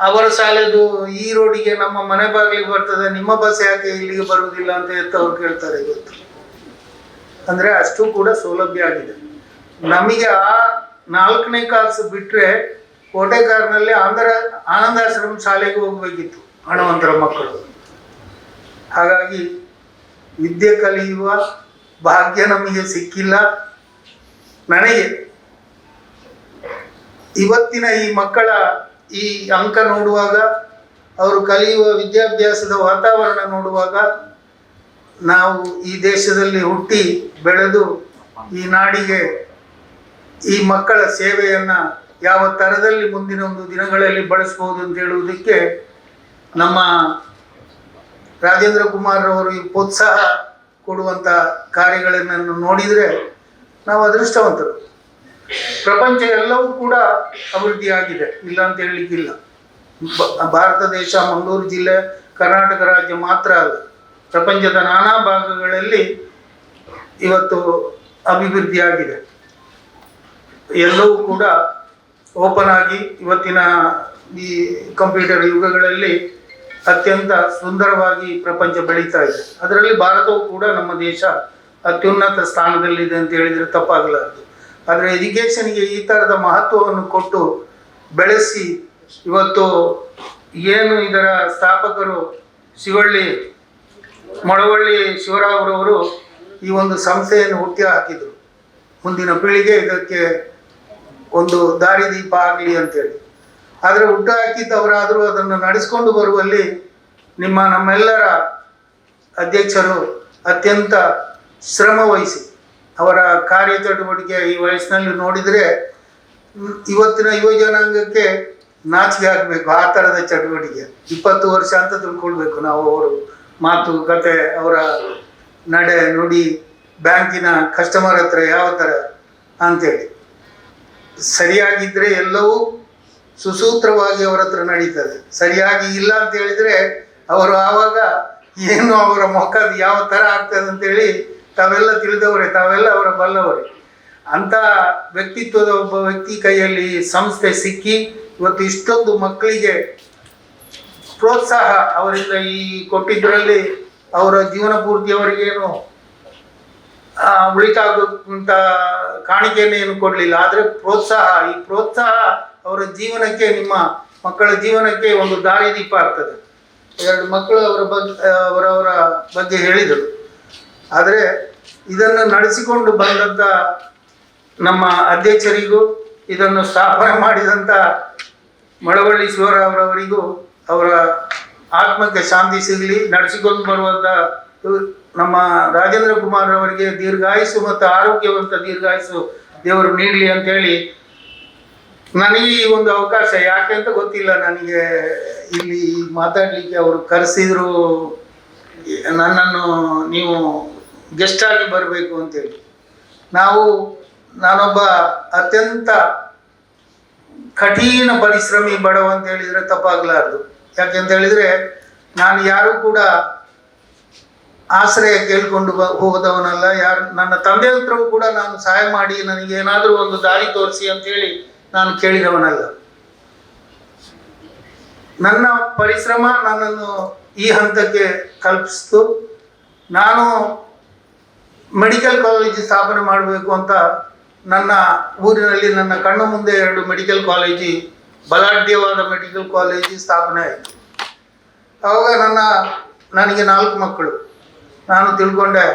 ಅವರ ಶಾಲೆದು ಈ ರೋಡಿಗೆ ನಮ್ಮ ಮನೆ ಬಾಗಿಲಿಗೆ ಬರ್ತದೆ, ನಿಮ್ಮ ಬಸ್ ಯಾಕೆ ಇಲ್ಲಿಗೆ ಬರುವುದಿಲ್ಲ ಅಂತ ಎತ್ತವ್ರು ಕೇಳ್ತಾರೆ ಇವತ್ತು. ಅಂದರೆ ಅಷ್ಟು ಕೂಡ ಸೌಲಭ್ಯ ಆಗಿದೆ. ನಮಗೆ ಆ 4ನೇ ಕ್ಲಾಸ್ ಬಿಟ್ಟರೆ ಕೋಟೆಕಾರ್ನಲ್ಲಿ ಆನಂದಾಶ್ರಮ ಶಾಲೆಗೆ ಹೋಗಬೇಕಿತ್ತು ಹಣವಂತರ ಮಕ್ಕಳು. ಹಾಗಾಗಿ ವಿದ್ಯೆ ಕಲಿಯುವ ಭಾಗ್ಯ ನಮಗೆ ಸಿಕ್ಕಿಲ್ಲ. ನನಗೆ ಇವತ್ತಿನ ಈ ಮಕ್ಕಳ ಈ ಅಂಕ ನೋಡುವಾಗ, ಅವರು ಕಲಿಯುವ ವಿದ್ಯಾಭ್ಯಾಸದ ವಾತಾವರಣ ನೋಡುವಾಗ, ನಾವು ಈ ದೇಶದಲ್ಲಿ ಹುಟ್ಟಿ ಬೆಳೆದು ಈ ನಾಡಿಗೆ ಈ ಮಕ್ಕಳ ಸೇವೆಯನ್ನು ಯಾವ ಥರದಲ್ಲಿ ಮುಂದಿನ ಒಂದು ದಿನಗಳಲ್ಲಿ ಬಳಸ್ಬೋದು ಅಂತ ಹೇಳುವುದಕ್ಕೆ ನಮ್ಮ ರಾಜೇಂದ್ರ ಕುಮಾರ್ ಅವರು ಈ ಪ್ರೋತ್ಸಾಹ ಕೊಡುವಂಥ ಕಾರ್ಯಗಳನ್ನು ನೋಡಿದರೆ ನಾವು ಅದೃಷ್ಟವಂತರು. ಪ್ರಪಂಚ ಎಲ್ಲವೂ ಕೂಡ ಅಭಿವೃದ್ಧಿಯಾಗಿದೆ, ಇಲ್ಲ ಅಂತ ಹೇಳಲಿಕ್ಕಿಲ್ಲ. ಭಾರತ ದೇಶ, ಮಂಗಳೂರು ಜಿಲ್ಲೆ, ಕರ್ನಾಟಕ ರಾಜ್ಯ ಮಾತ್ರ ಅಲ್ಲ, ಪ್ರಪಂಚದ ನಾನಾ ಭಾಗಗಳಲ್ಲಿ ಇವತ್ತು ಅಭಿವೃದ್ಧಿಯಾಗಿದೆ. ಎಲ್ಲವೂ ಕೂಡ ಓಪನ್ ಆಗಿ ಇವತ್ತಿನ ಈ ಕಂಪ್ಯೂಟರ್ ಯುಗಗಳಲ್ಲಿ ಅತ್ಯಂತ ಸುಂದರವಾಗಿ ಪ್ರಪಂಚ ಬೆಳೀತಾ ಇದೆ. ಅದರಲ್ಲಿ ಭಾರತವು ಕೂಡ, ನಮ್ಮ ದೇಶ ಅತ್ಯುನ್ನತ ಸ್ಥಾನದಲ್ಲಿದೆ ಅಂತ ಹೇಳಿದರೆ ತಪ್ಪಾಗಲಾರದು. ಆದರೆ ಎಜುಕೇಷನ್ಗೆ ಈ ಥರದ ಮಹತ್ವವನ್ನು ಕೊಟ್ಟು ಬೆಳೆಸಿ ಇವತ್ತು ಏನು ಇದರ ಸ್ಥಾಪಕರು ಮೊಳವಳ್ಳಿ ಶಿವರಾಮರವರು ಈ ಒಂದು ಸಂಸ್ಥೆಯನ್ನು ಹುಟ್ಟಿ ಹಾಕಿದರು. ಮುಂದಿನ ಪೀಳಿಗೆ ಇದಕ್ಕೆ ಒಂದು ದಾರಿದೀಪ ಆಗಲಿ ಅಂತೇಳಿ. ಆದರೆ ಹುಟ್ಟು ಹಾಕಿದ್ದವರಾದರೂ ಅದನ್ನು ನಡೆಸ್ಕೊಂಡು ಬರುವಲ್ಲಿ ನಮ್ಮೆಲ್ಲರ ಅಧ್ಯಕ್ಷರು ಅತ್ಯಂತ ಶ್ರಮ ವಹಿಸಿ ಅವರ ಕಾರ್ಯಚಟುವಟಿಕೆ ಈ ವಯಸ್ಸಿನಲ್ಲಿ ನೋಡಿದರೆ ಇವತ್ತಿನ ಯುವ ಜನಾಂಗಕ್ಕೆ ನಾಚಿಕೆ ಆಗಬೇಕು. ಆ ಥರದ ಚಟುವಟಿಕೆ 20 ವರ್ಷ ಅಂತ ತಿಳ್ಕೊಳ್ಬೇಕು ನಾವು. ಅವರು ಮಾತು ಕತೆ, ಅವರ ನಡೆ ನುಡಿ, ಬ್ಯಾಂಕಿನ ಕಸ್ಟಮರ್ ಹತ್ರ ಯಾವ ಥರ ಅಂಥೇಳಿ ಸರಿಯಾಗಿದ್ದರೆ ಎಲ್ಲವೂ ಸುಸೂತ್ರವಾಗಿ ಅವರ ಹತ್ರ ನಡೀತದೆ. ಸರಿಯಾಗಿ ಇಲ್ಲ ಅಂತ ಹೇಳಿದರೆ ಅವರು ಆವಾಗ ಏನು ಅವರ ಮುಖದ ಯಾವ ಥರ ಆಗ್ತದೆ ಅಂತೇಳಿ ತಾವೆಲ್ಲ ತಿಳಿದವರೇ, ತಾವೆಲ್ಲ ಅವರ ಬಲ್ಲವರೇ. ಅಂಥ ವ್ಯಕ್ತಿತ್ವದ ಒಬ್ಬ ವ್ಯಕ್ತಿ ಕೈಯಲ್ಲಿ ಸಂಸ್ಥೆ ಸಿಕ್ಕಿ ಇವತ್ತು ಇಷ್ಟೊಂದು ಮಕ್ಕಳಿಗೆ ಪ್ರೋತ್ಸಾಹ ಅವರಿಂದ ಈ ಕೊಟ್ಟಿದ್ದರಲ್ಲಿ ಅವರ ಜೀವನ ಪೂರ್ತಿ ಅವರಿಗೇನು ಉಳಿತಾಗುವಂಥ ಕಾಣಿಕೆಯನ್ನು ಏನು ಕೊಡಲಿಲ್ಲ. ಆದರೆ ಈ ಪ್ರೋತ್ಸಾಹ ಅವರ ಜೀವನಕ್ಕೆ, ನಿಮ್ಮ ಮಕ್ಕಳ ಜೀವನಕ್ಕೆ ಒಂದು ದಾರಿದೀಪ ಆಗ್ತದೆ. 2 ಮಕ್ಕಳು ಅವರ ಬಗ್ಗೆ ಹೇಳಿದರು. ಆದರೆ ಇದನ್ನು ನಡೆಸಿಕೊಂಡು ಬಂದಂಥ ನಮ್ಮ ಅಧ್ಯಕ್ಷರಿಗೂ, ಇದನ್ನು ಸ್ಥಾಪನೆ ಮಾಡಿದಂಥ ಮೊಳವಳ್ಳಿ ಶಿವರಾಮರವರಿಗೂ ಅವರ ಆತ್ಮಕ್ಕೆ ಶಾಂತಿ ಸಿಗಲಿ. ನಡೆಸಿಕೊಂಡು ಬರುವಂಥ ನಮ್ಮ ರಾಜೇಂದ್ರ ಕುಮಾರ್ ಅವರಿಗೆ ದೀರ್ಘಾಯುಸ್ಸು ಮತ್ತು ಆರೋಗ್ಯವಂತ ದೀರ್ಘಾಯುಸ್ಸು ದೇವರು ನೀಡಲಿ ಅಂತೇಳಿ ನನಗೆ ಈ ಒಂದು ಅವಕಾಶ, ಯಾಕೆ ಅಂತ ಗೊತ್ತಿಲ್ಲ, ನನಗೆ ಇಲ್ಲಿ ಮಾತಾಡಲಿಕ್ಕೆ ಅವರು ಕರೆಸಿದ್ರು ನನ್ನನ್ನು, ನೀವು ಗೆಸ್ಟ್ ಆಗಿ ಬರಬೇಕು ಅಂತೇಳಿ. ನಾನೊಬ್ಬ ಅತ್ಯಂತ ಕಠಿಣ ಪರಿಶ್ರಮಿ ಬಡವ ಅಂತ ಹೇಳಿದರೆ ತಪ್ಪಾಗಲಾರ್ದು. ಯಾಕೆಂತ ಹೇಳಿದರೆ ನಾನು ಯಾರೂ ಕೂಡ ಆಶ್ರಯ ಕೇಳಿಕೊಂಡು ಹೋದವನಲ್ಲ. ನನ್ನ ತಂದೆ ಹತ್ರವೂ ಕೂಡ ನಾನು ಸಹಾಯ ಮಾಡಿ ನನಗೆ ಏನಾದರೂ ಒಂದು ದಾರಿ ತೋರಿಸಿ ಅಂತೇಳಿ ನಾನು ಕೇಳಿದವನಲ್ಲ. ನನ್ನ ಪರಿಶ್ರಮ ನನ್ನನ್ನು ಈ ಹಂತಕ್ಕೆ ಕಲ್ಪಿಸಿತು. ನಾನು ಮೆಡಿಕಲ್ ಕಾಲೇಜ್ ಸ್ಥಾಪನೆ ಮಾಡಬೇಕು ಅಂತ ನನ್ನ ಊರಿನಲ್ಲಿ ನನ್ನ ಕಣ್ಣು ಮುಂದೆ 2 ಮೆಡಿಕಲ್ ಕಾಲೇಜು, ಬಲಾಢ್ಯವಾದ ಮೆಡಿಕಲ್ ಕಾಲೇಜು ಸ್ಥಾಪನೆ ಆಯಿತು. ಆವಾಗ ನನಗೆ 4 ಮಕ್ಕಳು. ನಾನು ತಿಳ್ಕೊಂಡೆ,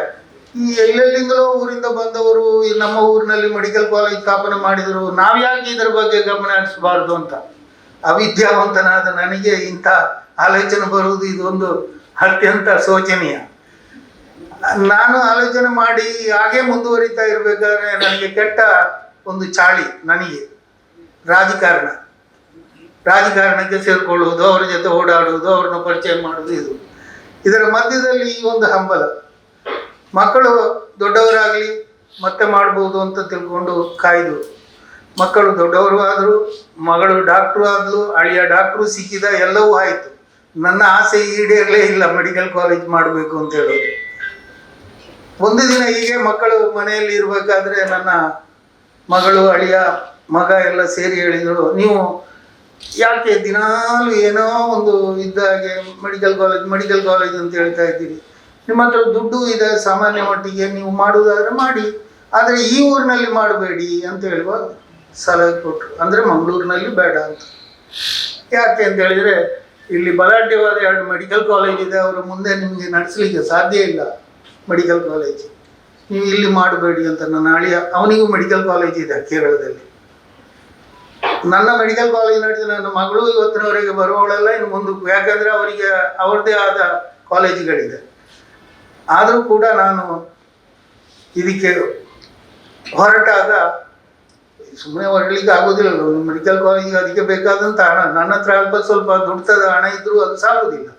ಈ ಎಲ್ಲೆಲ್ಲಿಂದಲೋ ಊರಿಂದ ಬಂದವರು ಈ ನಮ್ಮ ಊರಿನಲ್ಲಿ ಮೆಡಿಕಲ್ ಕಾಲೇಜ್ ಸ್ಥಾಪನೆ ಮಾಡಿದರು, ನಾವು ಯಾಕೆ ಇದರ ಬಗ್ಗೆ ಗಮನ ಹರಿಸಬಾರ್ದು ಅಂತ. ಅವಿದ್ಯಾವಂತನಾದ ನನಗೆ ಇಂಥ ಆಲೋಚನೆ ಬರುವುದು ಇದೊಂದು ಅತ್ಯಂತ ಶೋಚನೀಯ. ನಾನು ಆಲೋಚನೆ ಮಾಡಿ ಹಾಗೆ ಮುಂದುವರಿತಾ ಇರಬೇಕಾದ್ರೆ ನನಗೆ ಕೆಟ್ಟ ಒಂದು ಚಾಳಿ, ನನಗೆ ರಾಜಕಾರಣಕ್ಕೆ ಸೇರಿಕೊಳ್ಳುವುದು, ಅವರ ಜೊತೆ ಓಡಾಡುವುದು, ಅವ್ರನ್ನ ಪರಿಚಯ ಮಾಡುವುದು, ಇದರ ಮಧ್ಯದಲ್ಲಿ ಈ ಒಂದು ಹಂಬಲ. ಮಕ್ಕಳು ದೊಡ್ಡವರಾಗಲಿ ಮತ್ತೆ ಮಾಡ್ಬೋದು ಅಂತ ತಿಳ್ಕೊಂಡು ಕಾಯ್ದು, ಮಕ್ಕಳು ದೊಡ್ಡವರು ಆದರು, ಮಗಳು ಡಾಕ್ಟ್ರು ಆದಳು, ಅಳಿಯ ಡಾಕ್ಟ್ರು ಸಿಕ್ಕಿದ, ಎಲ್ಲವೂ ಆಯಿತು. ನನ್ನ ಆಸೆ ಈಡೇರಲೇ ಇಲ್ಲ ಮೆಡಿಕಲ್ ಕಾಲೇಜ್ ಮಾಡಬೇಕು ಅಂತ ಹೇಳೋದು. ಒಂದು ದಿನ ಹೀಗೆ ಮಕ್ಕಳು ಮನೆಯಲ್ಲಿ ಇರಬೇಕಾದ್ರೆ ನನ್ನ ಮಗಳು, ಅಳಿಯ, ಮಗ ಎಲ್ಲ ಸೇರಿ ಹೇಳಿದರು, ನೀವು ಯಾಕೆ ದಿನಾಲು ಏನೋ ಒಂದು ಇದ್ದಾಗೆ ಮೆಡಿಕಲ್ ಕಾಲೇಜ್ ಅಂತ ಹೇಳ್ತಾ ಇದ್ದೀರಿ, ನಿಮ್ಮ ಹತ್ರ ದುಡ್ಡು ಇದೆ, ಸಾಮಾನ್ಯ ಮಟ್ಟಿಗೆ ನೀವು ಮಾಡುವುದಾದ್ರೆ ಮಾಡಿ, ಆದರೆ ಈ ಊರಿನಲ್ಲಿ ಮಾಡಬೇಡಿ ಅಂತ ಹೇಳುವ ಸಲಹೆ ಕೊಟ್ಟರು. ಅಂದರೆ ಮಂಗಳೂರಿನಲ್ಲಿ ಬೇಡ ಅಂತ. ಯಾಕೆ ಅಂತ ಹೇಳಿದರೆ ಇಲ್ಲಿ ಬಲಾಢ್ಯವಾದ 2 ಮೆಡಿಕಲ್ ಕಾಲೇಜ್ ಇದೆ, ಅವರ ಮುಂದೆ ನಿಮಗೆ ನಡೆಸಲಿಕ್ಕೆ ಸಾಧ್ಯ ಇಲ್ಲ ಮೆಡಿಕಲ್ ಕಾಲೇಜ್, ನೀವು ಇಲ್ಲಿ ಮಾಡಬೇಡಿ ಅಂತ ನನ್ನ ಅಳಿಯ, ಅವನಿಗೂ ಮೆಡಿಕಲ್ ಕಾಲೇಜ್ ಇದೆ ಕೇರಳದಲ್ಲಿ. ನನ್ನ ಮೆಡಿಕಲ್ ಕಾಲೇಜ್ ನಡೆಸಿ ನನ್ನ ಮಗಳು ಇವತ್ತಿನವರೆಗೆ ಬರುವವಳೆಲ್ಲ ಇನ್ನು ಮುಂದಕ್ಕೆ, ಯಾಕಂದರೆ ಅವರಿಗೆ ಅವ್ರದ್ದೇ ಆದ ಕಾಲೇಜುಗಳಿದೆ. ಆದರೂ ಕೂಡ ನಾನು ಇದಕ್ಕೆ ಹೊರಟಾಗ ಸುಮ್ಮನೆ ಹೊರಡ್ಲಿಕ್ಕೆ ಆಗೋದಿಲ್ಲ. ಮೆಡಿಕಲ್ ಕಾಲೇಜಿಗೆ ಅದಕ್ಕೆ ಬೇಕಾದಂಥ ಹಣ, ನನ್ನ ಹತ್ರ ಅಲ್ಪ ಸ್ವಲ್ಪ ದುಡ್ತದ ಹಣ ಇದ್ದರೂ ಅದು ಸಾಲುವುದಿಲ್ಲ.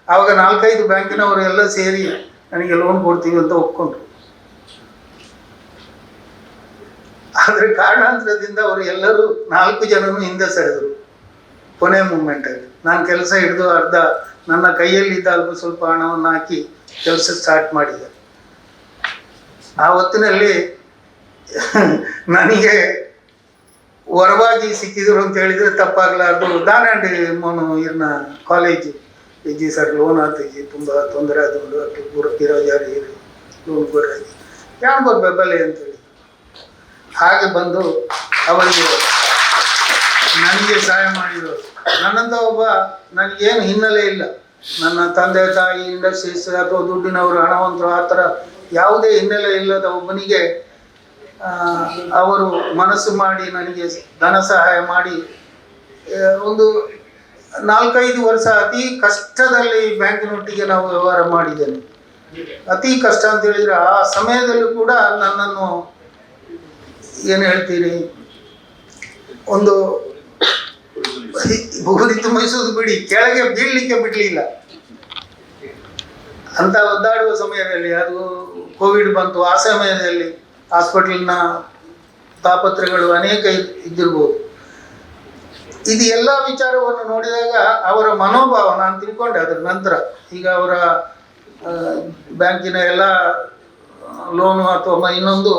ಆವಾಗ 4-5 ಬ್ಯಾಂಕಿನವರು ಎಲ್ಲ ಸೇರಿ ನನಗೆ ಲೋನ್ ಕೊಡ್ತೀವಿ ಅಂತ ಒಪ್ಕೊಂಡ್ರು. ಆದರೆ ಕಾರಣಾಂತರದಿಂದ ಅವರು ಎಲ್ಲರೂ 4 ಜನನು ಹಿಂದೆ ಸರಿದರು. ಕೊನೆ ಮೂಮೆಂಟಲ್ಲಿ ನಾನು ಕೆಲಸ ಹಿಡಿದು ಅರ್ಧ ನನ್ನ ಕೈಯಲ್ಲಿದ್ದ ಅಲ್ಪ ಸ್ವಲ್ಪ ಹಣವನ್ನು ಹಾಕಿ ಕೆಲಸ ಸ್ಟಾರ್ಟ್ ಮಾಡಿದೆ. ಆ ಹೊತ್ತಿನಲ್ಲಿ ನನಗೆ ಹೊರವಾಗಿ ಸಿಕ್ಕಿದ್ರು ಅಂತ ಹೇಳಿದರೆ ತಪ್ಪಾಗಲಾರ್ದು. ದಾನಂಡಿ ಮೋನು ಇರ್ನ ಕಾಲೇಜು ಇಜ್ಜಿ ಸರ್ ಲೋನ್ ಆತಿಜಿ ತುಂಬ ತೊಂದರೆ ಆದಕೊಂಡು ಅಷ್ಟು ಪೂರ ಕಿರೋಜಾರಿ ಲೋನ್ ಕೊಡಾಗಿ ಯಾರು ಬೆಂಬಲೆ ಅಂತೇಳಿ ಹಾಗೆ ಬಂದು ಅವರಿಗೆ ನನಗೆ ಸಹಾಯ ಮಾಡಿದರು. ನನ್ನಂಥ ಒಬ್ಬ, ನನಗೇನು ಹಿನ್ನೆಲೆ ಇಲ್ಲ, ನನ್ನ ತಂದೆ ತಾಯಿ ಇಂಡಸ್ಟ್ರೀಸ್ ಅಥವಾ ದುಡ್ಡಿನವರು ಹಣವಂತರು ಆ ಥರ ಯಾವುದೇ ಹಿನ್ನೆಲೆ ಇಲ್ಲದ ಒಬ್ಬನಿಗೆ ಅವರು ಮನಸ್ಸು ಮಾಡಿ ನನಗೆ ಧನ ಸಹಾಯ ಮಾಡಿ ಒಂದು 4-5 ವರ್ಷ ಅತಿ ಕಷ್ಟದಲ್ಲಿ ಬ್ಯಾಂಕಿನೊಟ್ಟಿಗೆ ನಾವು ವ್ಯವಹಾರ ಮಾಡಿದ್ದೇನೆ. ಅತಿ ಕಷ್ಟ ಅಂತ ಹೇಳಿದರೆ ಆ ಸಮಯದಲ್ಲೂ ಕೂಡ ನನ್ನನ್ನು ಏನು ಹೇಳ್ತೀರಿ, ಒಂದು ಬುಗುರಿ ತುಂಬಿಸೋದು ಬಿಡಿ, ಕೆಳಗೆ ಬೀಳಲಿಕ್ಕೆ ಬಿಡಲಿಲ್ಲ ಅಂತ ಒದ್ದಾಡುವ ಸಮಯದಲ್ಲಿ. ಅದು ಕೋವಿಡ್ ಬಂತು, ಆ ಸಮಯದಲ್ಲಿ ಹಾಸ್ಪಿಟಲ್ನ ತಾಪತ್ರೆಗಳು ಅನೇಕ ಇದ್ದಿರ್ಬೋದು. ಇದು ಎಲ್ಲ ವಿಚಾರವನ್ನು ನೋಡಿದಾಗ ಅವರ ಮನೋಭಾವ ನಾನು ತಿಳ್ಕೊಂಡೆ. ಅದರ ನಂತರ ಈಗ ಅವರ ಬ್ಯಾಂಕಿನ ಎಲ್ಲ ಲೋನು ಅಥವಾ ಇನ್ನೊಂದು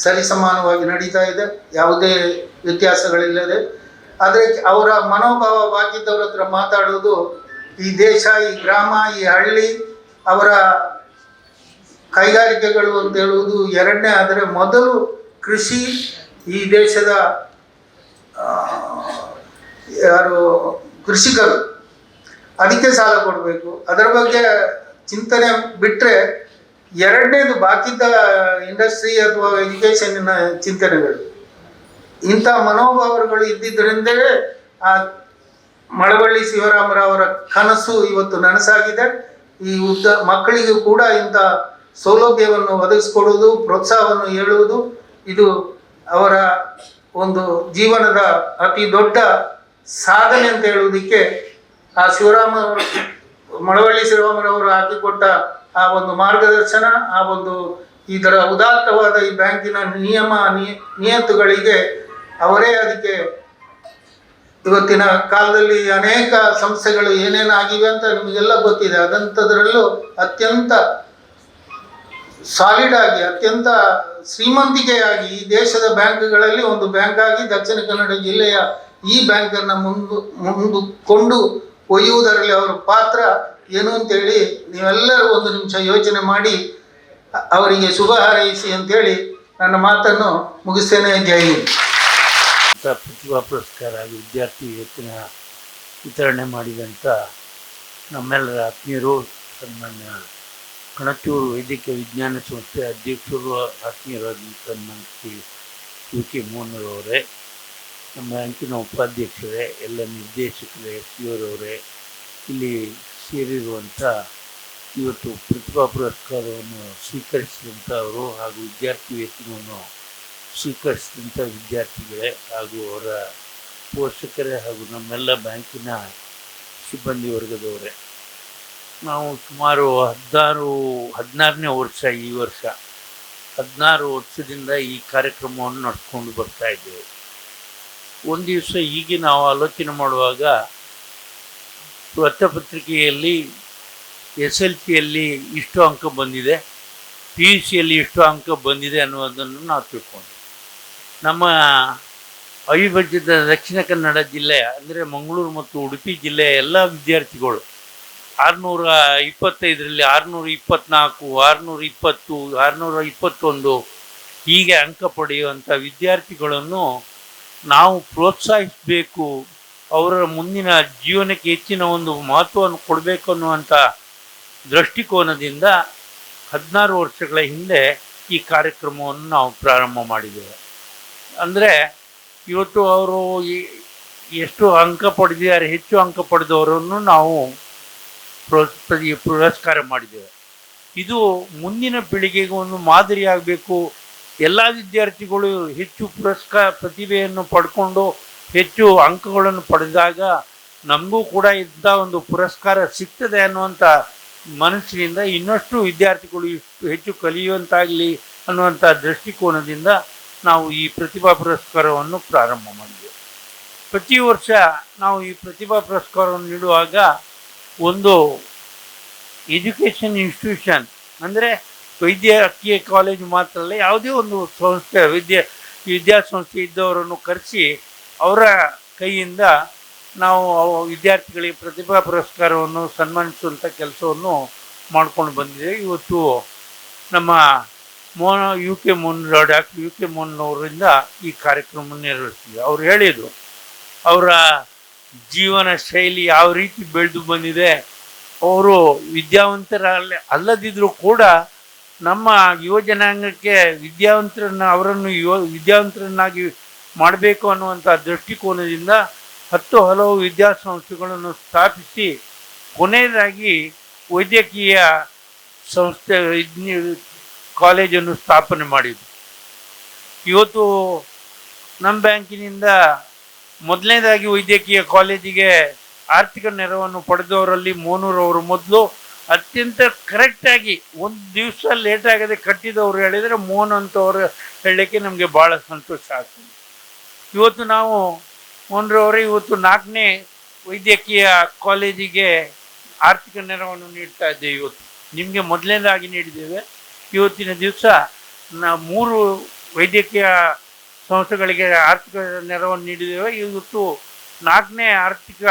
ಸರಿಸಮಾನವಾಗಿ ನಡೀತಾ ಇದೆ, ಯಾವುದೇ ವ್ಯತ್ಯಾಸಗಳಿಲ್ಲದೆ. ಆದರೆ ಅವರ ಮನೋಭಾವ ಬಾಕಿದ್ದವ್ರ ಹತ್ರ ಮಾತಾಡೋದು, ಈ ದೇಶ, ಈ ಗ್ರಾಮ, ಈ ಹಳ್ಳಿ, ಅವರ ಕೈಗಾರಿಕೆಗಳು ಅಂತ ಹೇಳುವುದು ಎರಡನೇ. ಆದರೆ ಮೊದಲು ಕೃಷಿ, ಈ ದೇಶದ ಯಾರು ಕೃಷಿಕರು, ಅದಕ್ಕೆ ಸಾಲ ಕೊಡಬೇಕು, ಅದರ ಬಗ್ಗೆ ಚಿಂತನೆ ಬಿಟ್ಟರೆ ಎರಡನೇದು ಬಾಕಿದ್ದ ಇಂಡಸ್ಟ್ರಿ ಅಥವಾ ಎಜುಕೇಷನ್ನಿನ ಚಿಂತನೆಗಳು. ಇಂಥ ಮನೋಭಾವಗಳು ಇದ್ದಿದ್ದರಿಂದಲೇ ಆ ಮಳವಳ್ಳಿ ಶಿವರಾಮರಾವರ ಕನಸು ಇವತ್ತು ನನಸಾಗಿದೆ. ಈ ಮಕ್ಕಳಿಗೂ ಕೂಡ ಇಂಥ ಸೌಲಭ್ಯವನ್ನು ಒದಗಿಸ್ಕೊಡುವುದು, ಪ್ರೋತ್ಸಾಹವನ್ನು ಹೇಳುವುದು, ಇದು ಅವರ ಒಂದು ಜೀವನದ ಅತಿ ದೊಡ್ಡ ಸಾಧನೆ ಅಂತ ಹೇಳುವುದಕ್ಕೆ ಆ ಮಳವಳ್ಳಿ ಶಿವರಾಮರವರು ಹಾಕಿಕೊಟ್ಟ ಆ ಒಂದು ಮಾರ್ಗದರ್ಶನ, ಆ ಒಂದು ಇದರ ಉದಾತ್ತವಾದ ಈ ಬ್ಯಾಂಕಿನ ನಿಯತ್ತುಗಳಿಗೆ ಅವರೇ ಅದಕ್ಕೆ ಇವತ್ತಿನ ಕಾಲದಲ್ಲಿ ಅನೇಕ ಸಂಸ್ಥೆಗಳು ಏನೇನಾಗಿವೆ ಅಂತ ನಿಮಗೆಲ್ಲ ಗೊತ್ತಿದೆ. ಅದಂಥದ್ರಲ್ಲೂ ಅತ್ಯಂತ ಸಾಲಿಡ್ ಆಗಿ, ಅತ್ಯಂತ ಶ್ರೀಮಂತಿಕೆಯಾಗಿ ಈ ದೇಶದ ಬ್ಯಾಂಕ್ಗಳಲ್ಲಿ ಒಂದು ಬ್ಯಾಂಕ್ ಆಗಿ ದಕ್ಷಿಣ ಕನ್ನಡ ಜಿಲ್ಲೆಯ ಈ ಬ್ಯಾಂಕನ್ನು ಮುಂದುಕೊಂಡು ಒಯ್ಯುವುದರಲ್ಲಿ ಅವರ ಪಾತ್ರ ಏನು ಅಂತೇಳಿ ನೀವೆಲ್ಲರೂ ಒಂದು ನಿಮಿಷ ಯೋಚನೆ ಮಾಡಿ ಅವರಿಗೆ ಶುಭ ಹಾರೈಸಿ ಅಂತೇಳಿ ನನ್ನ ಮಾತನ್ನು ಮುಗಿಸ್ತೇನೆ. ಜೈ ಹಿಂದ್. ಪ್ರತಿಭಾ ಪುರಸ್ಕಾರ ವಿದ್ಯಾರ್ಥಿ ವೇತನ ವಿತರಣೆ ಮಾಡಿದಂಥ ನಮ್ಮೆಲ್ಲರ ಆತ್ಮೀಯರು, ಸನ್ಮಾನ್ಯ ಕಣಚೂರು ವೈದ್ಯಕೀಯ ವಿಜ್ಞಾನ ಸಂಸ್ಥೆ ಅಧ್ಯಕ್ಷರು, ಆತ್ಮೀಯರಾದಂಥ ಸನ್ಮಾನ್ಯ ಶ್ರೀ UK ಮೋಹನ್ರವರೇ, ನಮ್ಮ ಬ್ಯಾಂಕಿನ ಉಪಾಧ್ಯಕ್ಷರೇ, ಎಲ್ಲ ನಿರ್ದೇಶಕರೇ, ಸಿಯವರವರೇ, ಇಲ್ಲಿ ಸೇರಿರುವಂಥ ಇವತ್ತು ಪ್ರತಿಭಾ ಪುರಸ್ಕಾರವನ್ನು ಸ್ವೀಕರಿಸಿದಂಥವರು ಹಾಗೂ ವಿದ್ಯಾರ್ಥಿ ವೇತನವನ್ನು ಸ್ವೀಕರಿಸಿದಂಥ ವಿದ್ಯಾರ್ಥಿಗಳೇ ಹಾಗೂ ಅವರ ಪೋಷಕರೇ ಹಾಗೂ ನಮ್ಮೆಲ್ಲ ಬ್ಯಾಂಕಿನ ಸಿಬ್ಬಂದಿ ವರ್ಗದವರೇ, ನಾವು ಸುಮಾರು 16ನೇ ವರ್ಷ, ಈ ವರ್ಷ 16 ವರ್ಷದಿಂದ ಈ ಕಾರ್ಯಕ್ರಮವನ್ನು ನಡೆಸ್ಕೊಂಡು ಬರ್ತಾ ಇದ್ದೇವೆ. ಒಂದು ದಿವಸ ಹೀಗೆ ನಾವು ಆಲೋಚನೆ ಮಾಡುವಾಗ ವೃತ್ತಪತ್ರಿಕೆಯಲ್ಲಿ SLCಯಲ್ಲಿ ಇಷ್ಟು ಅಂಕ ಬಂದಿದೆ, PUCಯಲ್ಲಿ ಇಷ್ಟು ಅಂಕ ಬಂದಿದೆ ಅನ್ನೋದನ್ನು ನಾವು ತಿಳ್ಕೊಂಡ್ವಿ. ನಮ್ಮ ಅವಿಭಜಿತ ದಕ್ಷಿಣ ಕನ್ನಡ ಜಿಲ್ಲೆ ಅಂದರೆ ಮಂಗಳೂರು ಮತ್ತು ಉಡುಪಿ ಜಿಲ್ಲೆಯ ಎಲ್ಲ ವಿದ್ಯಾರ್ಥಿಗಳು 625ರಲ್ಲಿ 624, 620, 621 ಹೀಗೆ ಅಂಕ ಪಡೆಯುವಂಥ ವಿದ್ಯಾರ್ಥಿಗಳನ್ನು ನಾವು ಪ್ರೋತ್ಸಾಹಿಸಬೇಕು, ಅವರ ಮುಂದಿನ ಜೀವನಕ್ಕೆ ಹೆಚ್ಚಿನ ಒಂದು ಮಹತ್ವವನ್ನು ಕೊಡಬೇಕು ಅನ್ನುವಂಥ ದೃಷ್ಟಿಕೋನದಿಂದ 16 ವರ್ಷಗಳ ಹಿಂದೆ ಈ ಕಾರ್ಯಕ್ರಮವನ್ನು ನಾವು ಪ್ರಾರಂಭ ಮಾಡಿದ್ದೇವೆ. ಅಂದರೆ ಇವತ್ತು ಅವರು ಎಷ್ಟು ಅಂಕ ಪಡೆದಿದ್ದಾರೆ, ಹೆಚ್ಚು ಅಂಕ ಪಡೆದವರನ್ನು ನಾವು ಪುರಸ್ಕಾರ ಮಾಡಿದ್ದೇವೆ. ಇದು ಮುಂದಿನ ಪೀಳಿಗೆಗೆ ಒಂದು ಮಾದರಿಯಾಗಬೇಕು. ಎಲ್ಲ ವಿದ್ಯಾರ್ಥಿಗಳು ಹೆಚ್ಚು ಪ್ರತಿಭೆಯನ್ನು ಪಡ್ಕೊಂಡು ಹೆಚ್ಚು ಅಂಕಗಳನ್ನು ಪಡೆದಾಗ ನಮಗೂ ಕೂಡ ಇಂಥ ಒಂದು ಪುರಸ್ಕಾರ ಸಿಗ್ತದೆ ಅನ್ನುವಂಥ ಮನಸ್ಸಿನಿಂದ ಇನ್ನಷ್ಟು ವಿದ್ಯಾರ್ಥಿಗಳು ಹೆಚ್ಚು ಕಲಿಯುವಂತಾಗಲಿ ಅನ್ನುವಂಥ ದೃಷ್ಟಿಕೋನದಿಂದ ನಾವು ಈ ಪ್ರತಿಭಾ ಪುರಸ್ಕಾರವನ್ನು ಪ್ರಾರಂಭ ಮಾಡಿದ್ದೇವೆ. ಪ್ರತಿ ವರ್ಷ ನಾವು ಈ ಪ್ರತಿಭಾ ಪುರಸ್ಕಾರವನ್ನು ನೀಡುವಾಗ ಒಂದು ಎಜುಕೇಷನ್ ಇನ್ಸ್ಟಿಟ್ಯೂಷನ್ ಅಂದರೆ ವೈದ್ಯಕೀಯ ಕಾಲೇಜು ಮಾತ್ರ ಅಲ್ಲ, ಯಾವುದೇ ಒಂದು ಸಂಸ್ಥೆ ವಿದ್ಯಾಸಂಸ್ಥೆ ಇದ್ದವರನ್ನು ಕರೆಸಿ ಅವರ ಕೈಯಿಂದ ನಾವು ವಿದ್ಯಾರ್ಥಿಗಳಿಗೆ ಪ್ರತಿಭಾ ಪುರಸ್ಕಾರವನ್ನು ಸನ್ಮಾನಿಸುವಂಥ ಕೆಲಸವನ್ನು ಮಾಡ್ಕೊಂಡು ಬಂದಿದ್ದೇವೆ. ಇವತ್ತು ನಮ್ಮ UK ಮೋಹನ್ರಾವ್, ಡಾಕ್ಟರ್ UK ಮೋಹನ್ರವರಿಂದ ಈ ಕಾರ್ಯಕ್ರಮ ನೆರವೇರಿಸಿದ್ವಿ. ಅವ್ರು ಹೇಳಿದರು ಅವರ ಜೀವನ ಶೈಲಿ ಯಾವ ರೀತಿ ಬೆಳೆದು ಬಂದಿದೆ. ಅವರು ಅಲ್ಲದಿದ್ದರೂ ಕೂಡ ನಮ್ಮ ಯುವ ಜನಾಂಗಕ್ಕೆ ಅವರನ್ನು ವಿದ್ಯಾವಂತರನ್ನಾಗಿ ಮಾಡಬೇಕು ಅನ್ನುವಂಥ ದೃಷ್ಟಿಕೋನದಿಂದ ಹಲವು ವಿದ್ಯಾಸಂಸ್ಥೆಗಳನ್ನು ಸ್ಥಾಪಿಸಿ ಕೊನೆಯದಾಗಿ ವೈದ್ಯಕೀಯ ಸಂಸ್ಥೆ ಕಾಲೇಜನ್ನು ಸ್ಥಾಪನೆ ಮಾಡಿದ್ರು. ಇವತ್ತು ನಮ್ಮ ಬ್ಯಾಂಕಿನಿಂದ ಮೊದಲನೇದಾಗಿ ವೈದ್ಯಕೀಯ ಕಾಲೇಜಿಗೆ ಆರ್ಥಿಕ ನೆರವನ್ನು ಪಡೆದವರಲ್ಲಿ ಮೋನೂರವರು ಮೊದಲು ಅತ್ಯಂತ ಕರೆಕ್ಟಾಗಿ ಒಂದು ದಿವಸ ಲೇಟಾಗದೆ ಕಟ್ಟಿದವರು ಹೇಳಿದರೆ ಮೋಹನ್ ಅಂತವರು ಹೇಳಲಿಕ್ಕೆ ನಮಗೆ ಭಾಳ ಸಂತೋಷ ಆಗ್ತದೆ. ಇವತ್ತು ನಾವು ಮೋಹನ್ರವರೇ ಇವತ್ತು 4ನೇ ವೈದ್ಯಕೀಯ ಕಾಲೇಜಿಗೆ ಆರ್ಥಿಕ ನೆರವನ್ನು ನೀಡ್ತಾ ಇದ್ದೇವೆ. ಇವತ್ತು ನಿಮಗೆ ಮೊದಲನೇದಾಗಿ ನೀಡಿದ್ದೇವೆ. ಇವತ್ತಿನ ದಿವಸ 3 ವೈದ್ಯಕೀಯ ಸಂಸ್ಥೆಗಳಿಗೆ ಆರ್ಥಿಕ ನೆರವನ್ನು ನೀಡಿದ್ದೇವೆ. ಇವತ್ತು 4ನೇ ಆರ್ಥಿಕ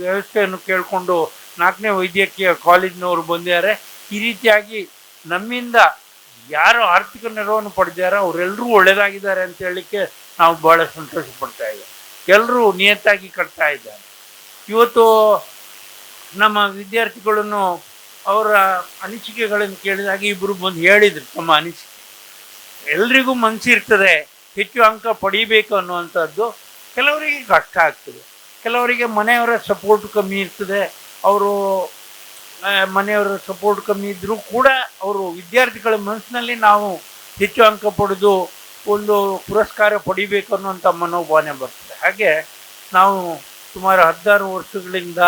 ವ್ಯವಸ್ಥೆಯನ್ನು ಕೇಳಿಕೊಂಡು 4ನೇ ವೈದ್ಯಕೀಯ ಕಾಲೇಜಿನವರು ಬಂದಿದ್ದಾರೆ. ಈ ರೀತಿಯಾಗಿ ನಮ್ಮಿಂದ ಯಾರು ಆರ್ಥಿಕ ನೆರವನ್ನು ಪಡೆದಿದ್ದಾರೋ ಅವರೆಲ್ಲರೂ ಒಳ್ಳೆಯದಾಗಿದ್ದಾರೆ ಅಂತ ಹೇಳಲಿಕ್ಕೆ ನಾವು ಭಾಳ ಸಂತೋಷ ಪಡ್ತಾ ಇದ್ದೇವೆ. ಎಲ್ಲರೂ ನಿಯತ್ತಾಗಿ ಕಟ್ತಾ ಇದ್ದಾರೆ. ಇವತ್ತು ನಮ್ಮ ವಿದ್ಯಾರ್ಥಿಗಳನ್ನು ಅವರ ಅನಿಸಿಕೆಗಳನ್ನು ಕೇಳಿದಾಗ ಇಬ್ಬರು ಬಂದು ಹೇಳಿದರು ತಮ್ಮ ಅನಿಸಿಕೆ. ಎಲ್ರಿಗೂ ಮನಸ್ಸಿರ್ತದೆ ಹೆಚ್ಚು ಅಂಕ ಪಡೀಬೇಕು ಅನ್ನುವಂಥದ್ದು. ಕೆಲವರಿಗೆ ಕಷ್ಟ ಆಗ್ತದೆ, ಕೆಲವರಿಗೆ ಮನೆಯವರ ಸಪೋರ್ಟ್ ಕಮ್ಮಿ ಇರ್ತದೆ. ಅವರು ಮನೆಯವರ ಸಪೋರ್ಟ್ ಕಮ್ಮಿ ಇದ್ದರೂ ಕೂಡ ಅವರು ವಿದ್ಯಾರ್ಥಿಗಳ ಮನಸ್ಸಿನಲ್ಲಿ ನಾವು ಹೆಚ್ಚು ಅಂಕ ಪಡೆದು ಒಂದು ಪುರಸ್ಕಾರ ಪಡಿಬೇಕು ಅನ್ನುವಂಥ ಮನೋಭಾವನೆ ಬರ್ತದೆ. ಹಾಗೆ ನಾವು ಸುಮಾರು 16 ವರ್ಷಗಳಿಂದ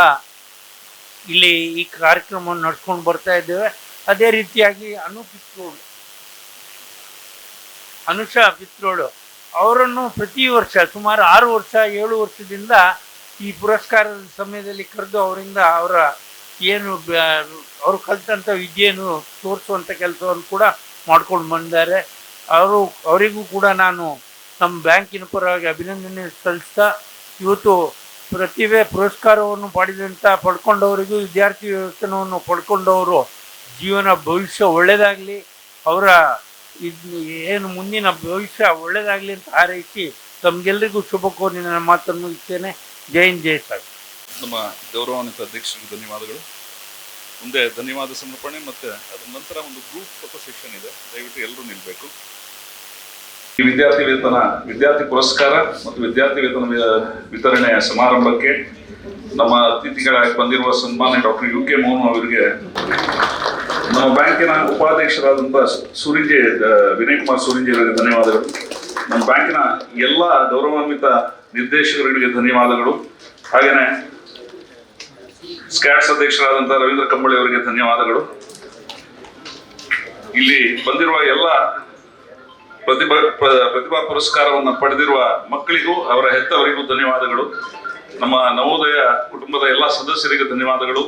ಇಲ್ಲಿ ಈ ಕಾರ್ಯಕ್ರಮವನ್ನು ನಡ್ಸ್ಕೊಂಡು ಬರ್ತಾ ಇದ್ದೇವೆ. ಅದೇ ರೀತಿಯಾಗಿ ಅನುಷಾ ಪಿತ್ರೋಳು ಅವರನ್ನು ಪ್ರತಿ ವರ್ಷ ಸುಮಾರು 6 ವರ್ಷ 7 ವರ್ಷದಿಂದ ಈ ಪುರಸ್ಕಾರದ ಸಮಯದಲ್ಲಿ ಕರೆದು ಅವರಿಂದ ಅವರು ಕಲಿತಂಥ ವಿದ್ಯೆಯನ್ನು ತೋರಿಸುವಂಥ ಕೆಲಸವನ್ನು ಕೂಡ ಮಾಡ್ಕೊಂಡು ಬಂದಿದ್ದಾರೆ. ಅವರಿಗೂ ಕೂಡ ನಾನು ನಮ್ಮ ಬ್ಯಾಂಕಿನ ಪರವಾಗಿ ಅಭಿನಂದನೆ ಸಲ್ಲಿಸ್ತಾ, ಇವತ್ತು ಪ್ರತಿಭೆ ಪುರಸ್ಕಾರವನ್ನು ಪಡೆದಂಥ ಪಡ್ಕೊಂಡವರಿಗೂ ವಿದ್ಯಾರ್ಥಿ ವೇತನವನ್ನು ಪಡ್ಕೊಂಡವರು ಜೀವನ ಭವಿಷ್ಯ ಒಳ್ಳೆಯದಾಗಲಿ, ಅವರ ಏನು ಮುಂದಿನ ಭವಿಷ್ಯ ಒಳ್ಳೆಯದಾಗಲಿ ಅಂತ ಹಾರೈಸಿ ತಮಗೆಲ್ಲರಿಗೂ ಶುಭ ಕೋರಿ ನನ್ನ ಮಾತನ್ನು ಮುಗಿಸ್ತೇನೆ. ಜೈ ಹಿಂದ್, ಜೈ ಸಾಗರ್. ನಮ್ಮ ಗೌರವಾನ್ವಿತ ಅಧ್ಯಕ್ಷರಿಗೆ ಧನ್ಯವಾದಗಳು. ಮುಂದೆ ಧನ್ಯವಾದ ಸಮರ್ಪಣೆ ಮತ್ತು ಅದರ ನಂತರ ಒಂದು ಗ್ರೂಪ್ ಫೋಟೋ ಸೆಷನ್ ಇದೆ, ದಯವಿಟ್ಟು ಎಲ್ಲರೂ ನಿಲ್ಲಬೇಕು. ಈ ವಿದ್ಯಾರ್ಥಿ ಪುರಸ್ಕಾರ ಮತ್ತು ವಿದ್ಯಾರ್ಥಿ ವೇತನ ವಿತರಣೆಯ ಸಮಾರಂಭಕ್ಕೆ ನಮ್ಮ ಅತಿಥಿಗಳಾಗಿ ಬಂದಿರುವ ಸನ್ಮಾನ್ಯ ಡಾಕ್ಟರ್ UK ಮೋಹನ್ ಅವರಿಗೆ, ನಮ್ಮ ಬ್ಯಾಂಕಿನ ಉಪಾಧ್ಯಕ್ಷರಾದಂಥ ವಿನಯ್ ಕುಮಾರ್ ಸೂರಿಂಜೆ ಅವರಿಗೆ ಧನ್ಯವಾದಗಳು. ನಮ್ಮ ಬ್ಯಾಂಕಿನ ಎಲ್ಲ ಗೌರವಾನ್ವಿತ ನಿರ್ದೇಶಕರಿಗೆ ಧನ್ಯವಾದಗಳು. ಹಾಗೆಯೇ ಸ್ಕ್ಯಾಟ್ಸ್ ಅಧ್ಯಕ್ಷರಾದಂಥ ರವೀಂದ್ರ ಕಂಬಳಿ ಅವರಿಗೆ ಧನ್ಯವಾದಗಳು. ಇಲ್ಲಿ ಬಂದಿರುವ ಎಲ್ಲ ಪ್ರತಿಭಾ ಪುರಸ್ಕಾರವನ್ನು ಪಡೆದಿರುವ ಮಕ್ಕಳಿಗೂ ಅವರ ಹೆತ್ತವರಿಗೂ ಧನ್ಯವಾದಗಳು. ನಮ್ಮ ನವೋದಯ ಕುಟುಂಬದ ಎಲ್ಲ ಸದಸ್ಯರಿಗೆ ಧನ್ಯವಾದಗಳು.